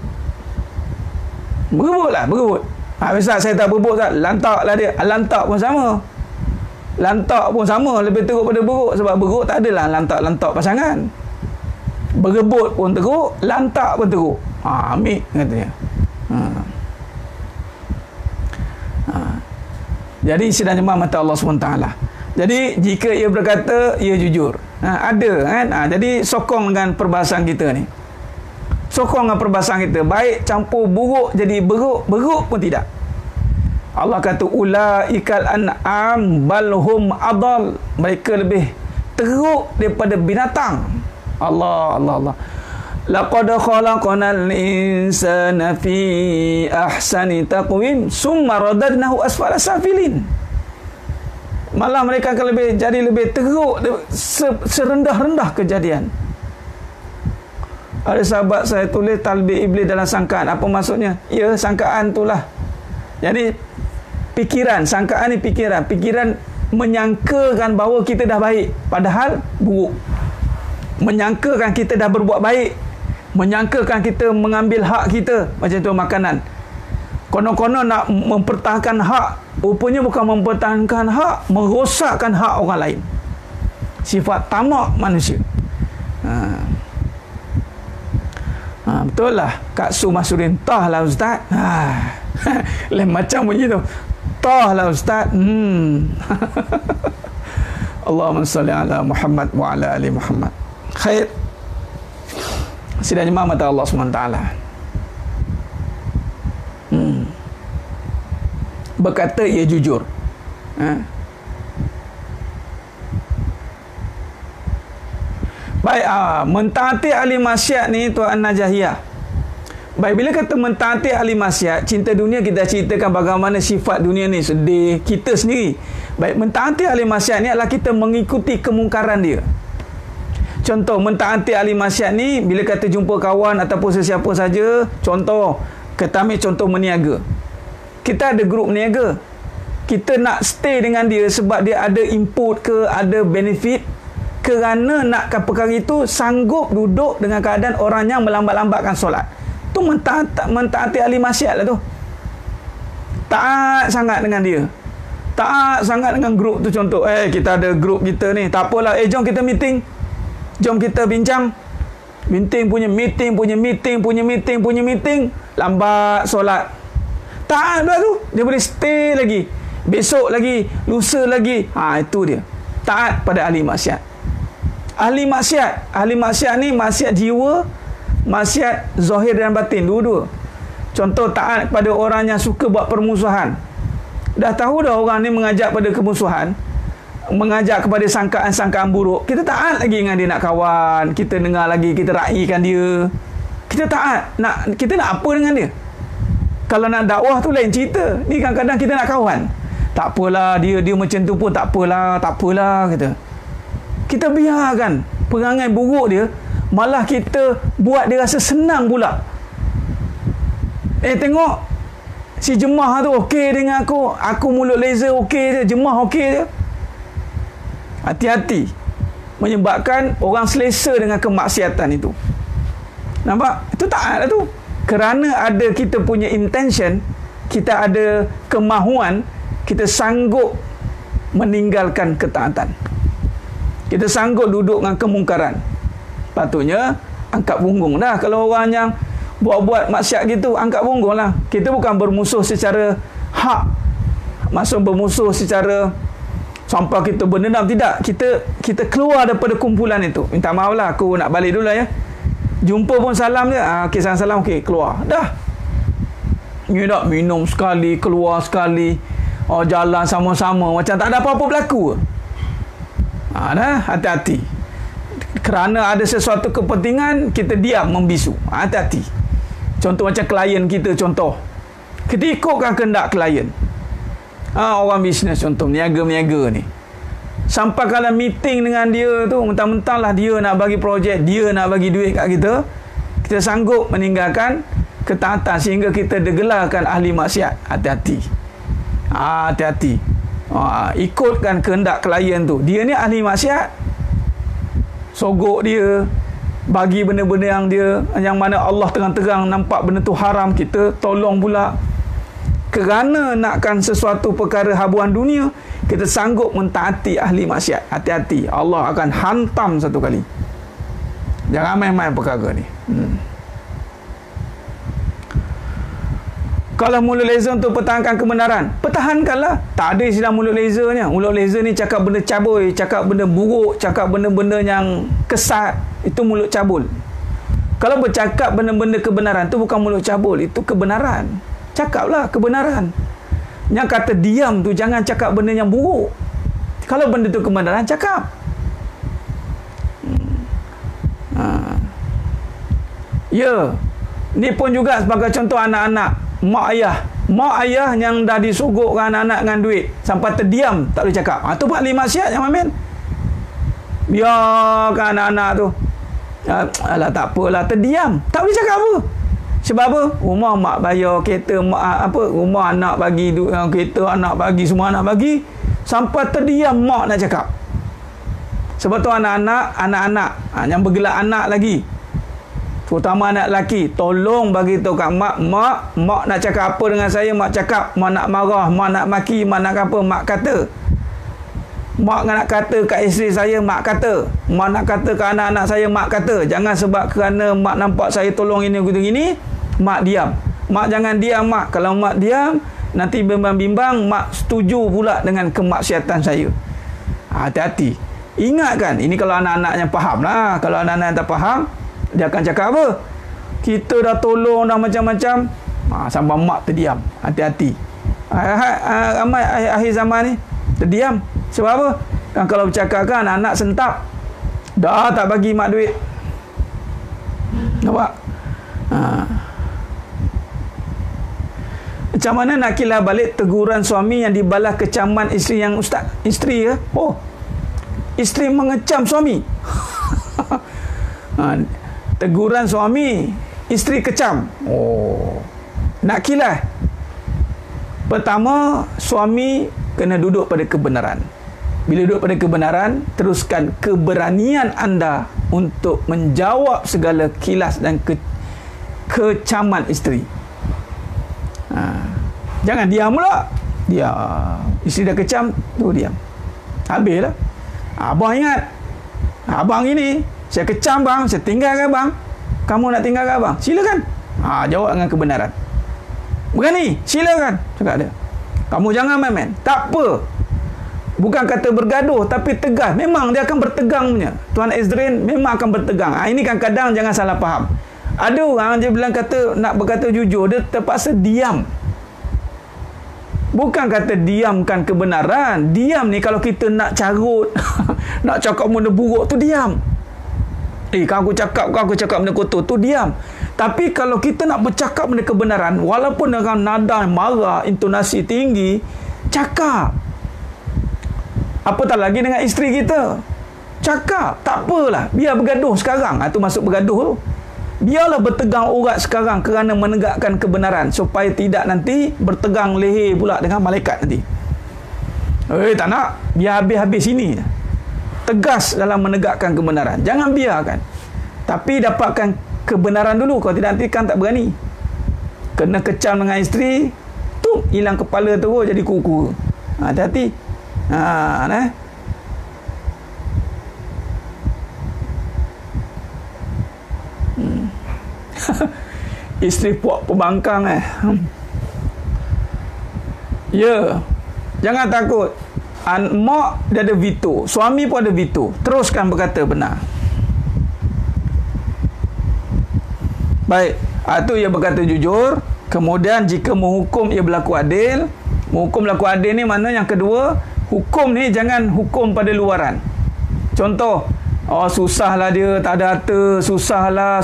Berebut. Ustaz, saya tak berebut, Ustaz. Lantaklah dia. Lantak pun sama. Lebih teruk daripada beruk. Sebab beruk tak adalah lantak pasangan. Berebut pun teruk, lantak pun teruk. Ambil katanya. Jadi sidang jemaah mata Allah SWT. Jadi jika ia berkata, ia jujur. Ada kan? Jadi sokong dengan perbahasan kita ni. Baik campur buruk jadi beruk pun tidak. Allah kata ulaikal an'am balhum adal. Mereka lebih teruk daripada binatang. Allah. Laqad khalaqnal insana fi ahsani taqwim summa radadnahu asfala safilin. Malah mereka akan jadi lebih teruk, serendah-rendah kejadian. Ada sahabat saya tulis talbih iblis dalam sangkaan. Apa maksudnya? Ya, sangkaan itulah. Jadi sangkaan ni pikiran menyangkakan bahawa kita dah baik, padahal buruk. Menyangkakan kita dah berbuat baik, menyangkakan kita mengambil hak kita, macam tu makanan. Konon-konon nak mempertahankan hak, rupanya bukan mempertahankan hak, merosakkan hak orang lain. Sifat tamak manusia. Betul lah Kak Su Masurin. Tah lah Ustaz. Lain macam bunyi tu. Tah lah Ustaz. Allahumma salli ala Muhammad wa ala ali Muhammad. Khair. Sidang jemaah mata Allah SWT. Berkata ia jujur. Baik, mentaati ahli maksiat ni Tuan Najahiyah. Baik, bila kata mentaati ahli maksiat, cinta dunia kita ceritakan bagaimana sifat dunia ni sedih kita sendiri. Baik, mentaati ahli maksiat ni adalah kita mengikuti kemungkaran dia. Contoh, mentaati ahli maksiat ni bila kata jumpa kawan ataupun sesiapa saja, contoh, kita ambil contoh meniaga. Kita ada grup meniaga. Kita nak stay dengan dia sebab dia ada input ke, ada benefit. Kerana nakkan perkara itu, sanggup duduk dengan keadaan orang yang melambat-lambatkan solat. Tu mentaati ahli maksiat lah tu. Taat sangat dengan dia. Taat sangat dengan grup tu. Contoh, kita ada grup kita ni, tak apalah, jom kita meeting. Jom kita bincang. Meeting, lambat solat. Taat pula tu. Dia boleh stay lagi. Besok lagi, lusa lagi. Itu dia. Taat pada ahli maksiat. Ahli maksiat ni maksiat jiwa, maksiat zahir dan batin, dua-dua. Contoh, taat pada orang yang suka buat permusuhan. Dah tahu dah orang ni mengajak pada kemusuhan, mengajak kepada sangkaan-sangkaan buruk. Kita taat lagi dengan dia nak kawan, kita dengar lagi, kita raikan dia. Kita taat. Kita nak apa dengan dia? Kalau nak dakwah tu lain cerita. Ni kadang-kadang kita nak kawan. Tak apalah, dia macam tu pun tak apalah kata. Kita biarkan perangai buruk dia, malah kita buat dia rasa senang pula. Tengok si jemaah tu okey dengan aku mulut laser okey je, jemaah okey je. Hati-hati, menyebabkan orang selesa dengan kemaksiatan itu. Nampak? Itu taat lah tu. Kerana ada kita punya intention, kita ada kemahuan, kita sanggup meninggalkan ketaatan. Kita sanggup duduk dengan kemungkaran. Patutnya angkat punggung dah. Kalau orang yang buat maksiat gitu, angkat punggung lah. Kita bukan bermusuh secara hak, maksud bermusuh secara sampai kita berdendam. Tidak. Kita keluar daripada kumpulan itu. Minta maaf lah, aku nak balik dulu lah ya. Jumpa pun salam je. Okey, salam, okey, keluar. Dah. Ni tak minum sekali, keluar sekali. Jalan sama-sama. Macam tak ada apa-apa berlaku. Dah, hati-hati. Kerana ada sesuatu kepentingan, kita diam membisu. Hati-hati. Contoh macam klien kita, contoh. Kita ikutkan kehendak klien. Orang bisnes contoh, meniaga ni. Sampai kalau meeting dengan dia tu, mentang-mentang lah dia nak bagi projek, dia nak bagi duit kat kita, kita sanggup meninggalkan ketaatan sehingga kita degelarkan ahli maksiat. Hati-hati. Hati-hati. Ikutkan kehendak klien tu. Dia ni ahli maksiat, sogok dia, bagi benda-benda yang mana Allah terang-terang nampak benda tu haram, kita tolong pula. Kerana nakkan sesuatu perkara habuan dunia, kita sanggup mentaati ahli maksiat. Hati-hati, Allah akan hantam satu kali. Jangan main-main perkara ni. Kalau mulut laser untuk pertahankan kebenaran, pertahankanlah. Tak ada istilah mulut lasernya. Mulut laser ni cakap benda cabul, cakap benda buruk, cakap benda-benda yang kesat. Itu mulut cabul. Kalau bercakap benda-benda kebenaran, itu bukan mulut cabul, itu kebenaran. Cakaplah kebenaran. Yang kata diam tu, jangan cakap benda yang buruk. Kalau benda tu kebenaran, cakap. Ya. Ni pun juga sebagai contoh anak-anak. Mak ayah yang dah disogokkan anak-anak dengan duit sampai terdiam, tak boleh cakap. Tu buat ahli maksiat yang main. Biarkan anak-anak tu. Alah, tak apalah, terdiam. Tak boleh cakap apa. Sebab apa? Rumah mak bayar kereta, rumah anak bagi kereta, anak bagi, semua anak bagi. Sampai terdiam mak nak cakap. Sebab tu anak-anak yang bergelar anak lagi, terutama anak lelaki, tolong bagi tahu kat mak nak cakap apa dengan saya, mak cakap. Mak nak marah, mak nak maki, mak nak apa, mak kata. Mak nak kata kat isteri saya, mak kata. Mak nak kata kat anak-anak saya, mak kata. Jangan sebab kerana mak nampak saya tolong ini gini, mak diam. Mak jangan diam, mak. Kalau mak diam, nanti bimbang-bimbang mak setuju pula dengan kemaksiatan saya. Hati-hati. Ingatkan, ini kalau anak-anak yang faham lah. Kalau anak-anak yang tak faham, dia akan cakap apa? Kita dah tolong dah macam-macam, sampai mak terdiam. Hati-hati. Ramai akhir zaman ni terdiam. Sebab apa? Kan kalau bercakap kan anak sentap, dah tak bagi mak duit. Nampak? Macam mana nak kila balik teguran suami yang dibalas kecaman isteri yang ustaz? Isteri ke? Isteri mengecam suami. Teguran suami, isteri kecam. Nak kilah. Pertama, suami kena duduk pada kebenaran. Bila duduk pada kebenaran, teruskan keberanian anda untuk menjawab segala kilas dan kecaman isteri. Jangan diam pula. Dia isteri dah kecam, tu diam. Habislah. Abang ingat, abang ini saya kecam bang, saya tinggalkan bang. Kamu nak tinggalkan abang? Silakan. Jawab dengan kebenaran. Berani? Silakan. Cakap dia. Kamu jangan main-main. Tak apa. Bukan kata bergaduh, tapi tegas. Memang dia akan bertegang punya. Tuan Ezrin memang akan bertegang. Ini kadang-kadang jangan salah faham. Ada orang dia bilang kata nak berkata jujur, dia terpaksa diam. Bukan kata diamkan kebenaran. Diam ni kalau kita nak carut, nak cakap benda buruk tu diam. Kalau aku cakap benda kotor tu diam. Tapi kalau kita nak bercakap benda kebenaran, walaupun dengan nada marah, intonasi tinggi, cakap. Apatah lagi dengan isteri kita. Cakap. Tak apalah. Biar bergaduh sekarang. Itu masuk bergaduh tu. Biarlah bertegang urat sekarang kerana menegakkan kebenaran, supaya tidak nanti bertegang leher pula dengan malaikat nanti. Tak nak. Biar habis-habis sini. Tegas dalam menegakkan kebenaran. Jangan biarkan. Tapi dapatkan kebenaran dulu. Kalau tidak nanti kan tak berani. Kena kecam dengan isteri, tu hilang kepala terus jadi kuku. Hati-hati. Isteri puak pembangkang Ya. Jangan takut. Mak dia ada veto, suami pun ada veto. Teruskan berkata benar. Baik, itu ia berkata jujur. Kemudian jika menghukum ia berlaku adil. Menghukum berlaku adil ni mana yang kedua, hukum ni jangan hukum pada luaran. Contoh, susahlah dia, tak ada harta,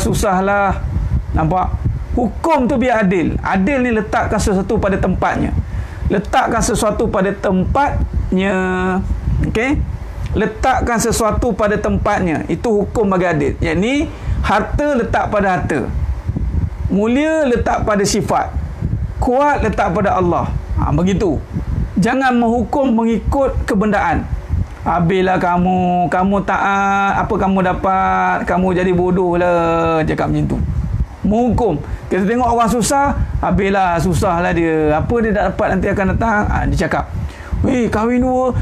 susahlah. Nampak? Hukum tu biar adil. Adil ni letakkan sesuatu pada tempatnya. Letakkan sesuatu pada tempatnya. Okey? Letakkan sesuatu pada tempatnya. Itu hukum bagi adil. Yang ni, harta letak pada harta. Mulia letak pada sifat. Kuat letak pada Allah. Begitu. Jangan menghukum mengikut kebendaan. Habislah kamu taat, apa kamu dapat, kamu jadi bodoh lah. Cakap macam tu. Menghukum. Kita tengok orang susah, habislah susahlah dia. Apa dia tak dapat nanti akan datang? Dia cakap, kahwin dua,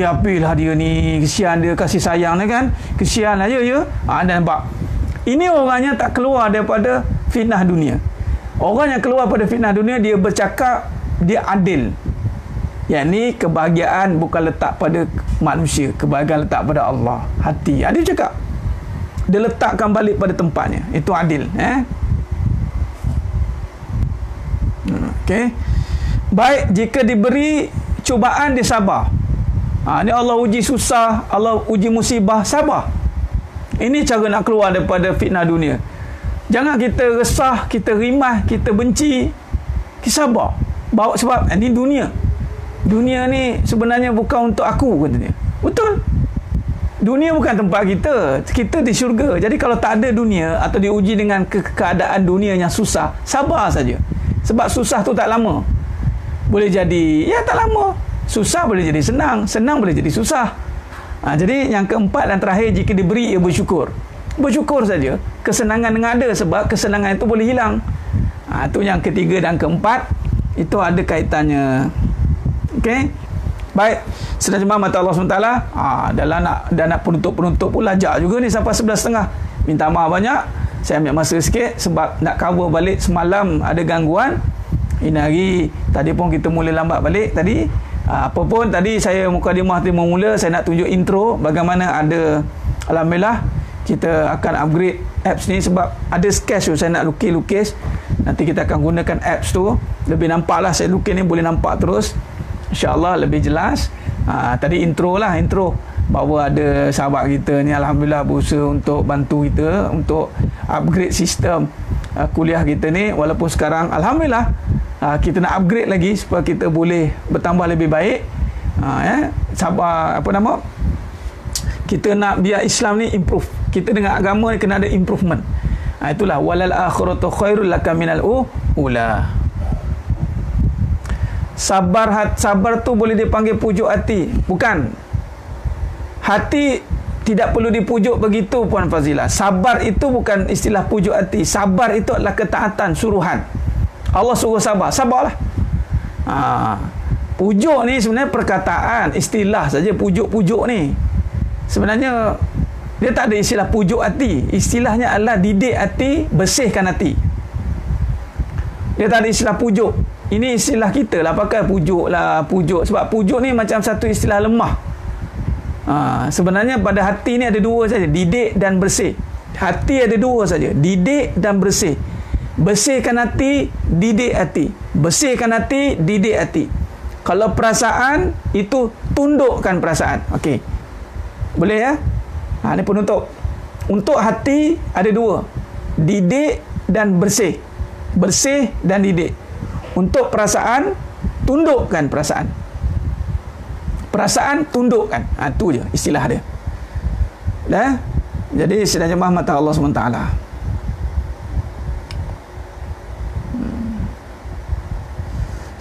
habislah dia ni, kesian dia, kasih sayang dia kan, kesian lah ya. Dan nampak, ini orangnya tak keluar daripada fitnah dunia. Orang yang keluar pada fitnah dunia, dia bercakap, dia adil. Yang ni kebahagiaan bukan letak pada manusia, kebahagiaan letak pada Allah, hati. Dia cakap, dia letakkan balik pada tempatnya. Itu adil. Okey. Baik, jika diberi cubaan dia sabar. Ni Allah uji susah, Allah uji musibah, sabar. Ini cara nak keluar daripada fitnah dunia. Jangan kita resah, kita rimah, kita benci. Kita sabar. Sebab ini dunia. Dunia ni sebenarnya bukan untuk aku, katanya. Betul. Dunia bukan tempat kita. Kita di syurga. Jadi kalau tak ada dunia atau diuji dengan keadaan dunia yang susah, sabar saja. Sebab susah tu tak lama. Boleh jadi, tak lama. Susah boleh jadi senang. Senang boleh jadi susah. Jadi yang keempat dan terakhir, jika diberi, ia bersyukur. Bersyukur saja. Kesenangan dengan ada, sebab kesenangan itu boleh hilang. Itu yang ketiga dan keempat. Itu ada kaitannya. Okey. Baik, sedang jemaah mata Allah SWT, dah nak penutup-penutup pun lajak juga ni sampai 11.30. Minta maaf banyak, saya ambil masa sikit sebab nak cover balik semalam ada gangguan. Ini hari, tadi pun kita mula lambat balik tadi. Apa pun tadi saya mukadimah mula, saya nak tunjuk intro bagaimana ada, alhamdulillah kita akan upgrade apps ni sebab ada sketch tu saya nak lukis. Nanti kita akan gunakan apps tu, lebih nampak lah saya lukis ni, boleh nampak terus. InsyaAllah lebih jelas. Tadi intro bahawa ada sahabat kita ni alhamdulillah berusaha untuk bantu kita untuk upgrade sistem kuliah kita ni, walaupun sekarang alhamdulillah kita nak upgrade lagi supaya kita boleh bertambah lebih baik. Sabar, kita nak biar Islam ni improve. Kita dengan agama ni kena ada improvement. Itulah walal akhiratu khairul laka minal ula. Sabar tu boleh dipanggil pujuk hati. Bukan. Hati tidak perlu dipujuk begitu, Puan Fazila. Sabar itu bukan istilah pujuk hati. Sabar itu adalah ketaatan, suruhan. Allah suruh sabar, sabarlah. Pujuk ni sebenarnya perkataan, istilah saja. Pujuk-pujuk ni sebenarnya dia tak ada istilah pujuk hati. Istilahnya adalah didik hati, bersihkan hati. Dia tak ada istilah pujuk. Ini istilah kita lah, pakai pujuk lah, pujuk. Sebab pujuk ni macam satu istilah lemah. Sebenarnya pada hati ni ada dua saja, didik dan bersih. Hati ada dua saja, didik dan bersih. Bersihkan hati, didik hati. Bersihkan hati, didik hati. Kalau perasaan, itu tundukkan perasaan. Okey, boleh ya? Ini penutup. Untuk hati ada dua, didik dan bersih. Bersih dan didik. Untuk perasaan, tundukkan perasaan. Perasaan tundukkan. Itu je istilah dia. Dah? Jadi sidang jemaah mata Allah SWT.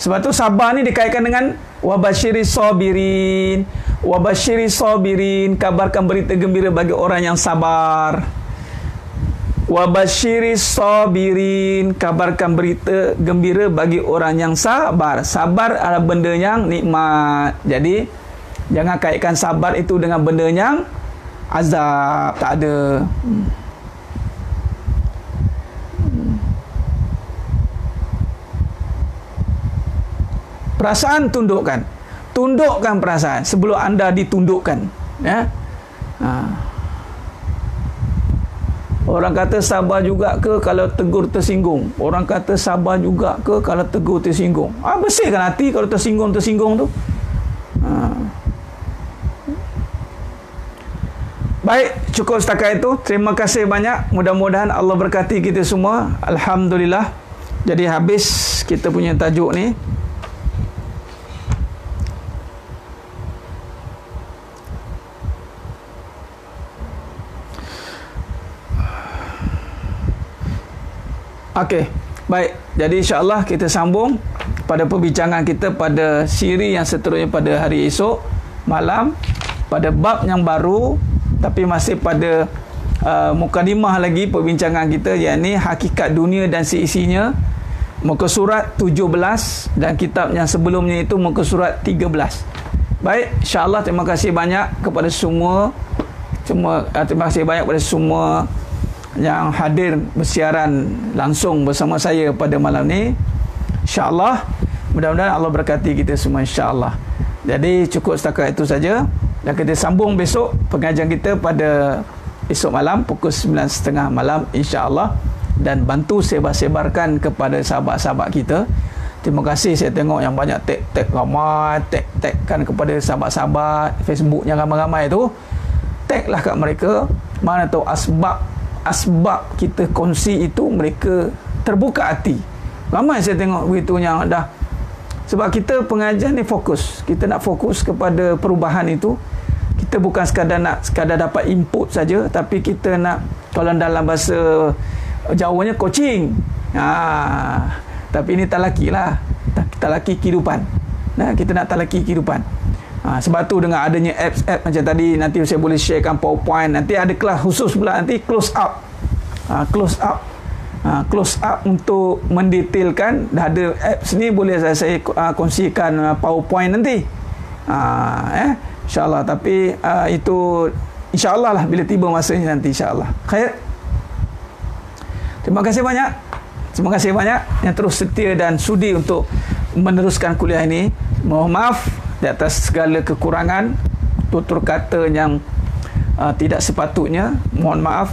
Sebab tu sabar ni dikaitkan dengan wabasyiris sabirin. Wabasyiris sabirin, kabarkan berita gembira bagi orang yang sabar. Wabasyiris sabirin, kabarkan berita gembira bagi orang yang sabar. Sabar adalah benda yang nikmat. Jadi jangan kaitkan sabar itu dengan benda yang azab. Tak ada. Perasaan tundukkan. Tundukkan perasaan sebelum anda ditundukkan. Ya. Orang kata sabar juga ke kalau tegur tersinggung? Orang kata sabar juga ke kalau tegur tersinggung? Bersihkan hati kalau tersinggung tu. Baik, cukup setakat itu. Terima kasih banyak. Mudah-mudahan Allah berkati kita semua. Alhamdulillah. Jadi habis kita punya tajuk ni. Okey, baik. Jadi insya-Allah kita sambung pada perbincangan kita pada siri yang seterusnya pada hari esok malam pada bab yang baru, tapi masih pada mukadimah lagi perbincangan kita, yakni hakikat dunia dan seisinya, muka surat 17, dan kitab yang sebelumnya itu muka surat 13. Baik, insya-Allah terima kasih banyak kepada semua. Terima kasih banyak kepada semua yang hadir bersiaran langsung bersama saya pada malam ni. InsyaAllah mudah-mudahan Allah berkati kita semua, insyaAllah. Jadi cukup setakat itu saja, dan kita sambung besok pengajian kita pada esok malam pukul 9.30 malam, insyaAllah. Dan bantu sebar-sebarkan kepada sahabat-sahabat kita. Terima kasih, saya tengok yang banyak tag ramai, tagkan kepada sahabat-sahabat Facebooknya ramai-ramai tu. Taglah kat mereka. Mana tahu asbab kita kongsi itu mereka terbuka hati. Ramai saya tengok begitu yang dah. Sebab kita pengajian ni fokus. Kita nak fokus kepada perubahan itu. Kita bukan sekadar dapat input saja, tapi kita nak, kalau dalam bahasa Jawanya, coaching. Tapi ini talaki lah. Talaki kehidupan. Kita nak talaki kehidupan. Sebab tu dengan adanya apps macam tadi, nanti saya boleh sharekan PowerPoint. Nanti ada kelas khusus pula, nanti close up. Close up untuk mendetailkan. Dah ada apps ni, boleh saya kongsikan PowerPoint nanti. InsyaAllah. Tapi itu insyaAllah lah bila tiba masanya nanti, insyaAllah. Khair. Terima kasih banyak. Terima kasih banyak yang terus setia dan sudi untuk meneruskan kuliah ini. Mohon maaf di atas segala kekurangan, tutur kata yang tidak sepatutnya. Mohon maaf.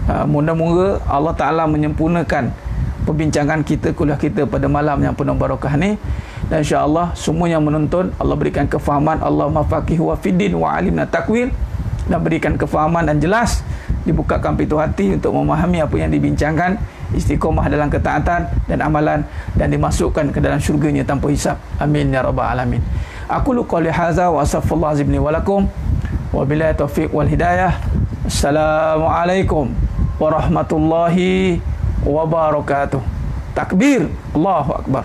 Moga-moga Allah Ta'ala menyempurnakan perbincangan kita, kuliah kita pada malam yang penuh barakah ni. Dan insyaAllah semua yang menonton, Allah berikan kefahaman. Allahumma faqihu wa fiddin wa alimna takwil. Dan berikan kefahaman dan jelas, dibukakan pintu hati untuk memahami apa yang dibincangkan, istiqomah dalam ketaatan dan amalan, dan dimasukkan ke dalam syurganya tanpa hisab. Amin ya rabbal alamin. Aku lu qali hadza wa astaghfirullah azim li wa lakum wa billahi taufiq wal hidayah. Assalamualaikum warahmatullahi wabarakatuh. Takbir, Allahu akbar.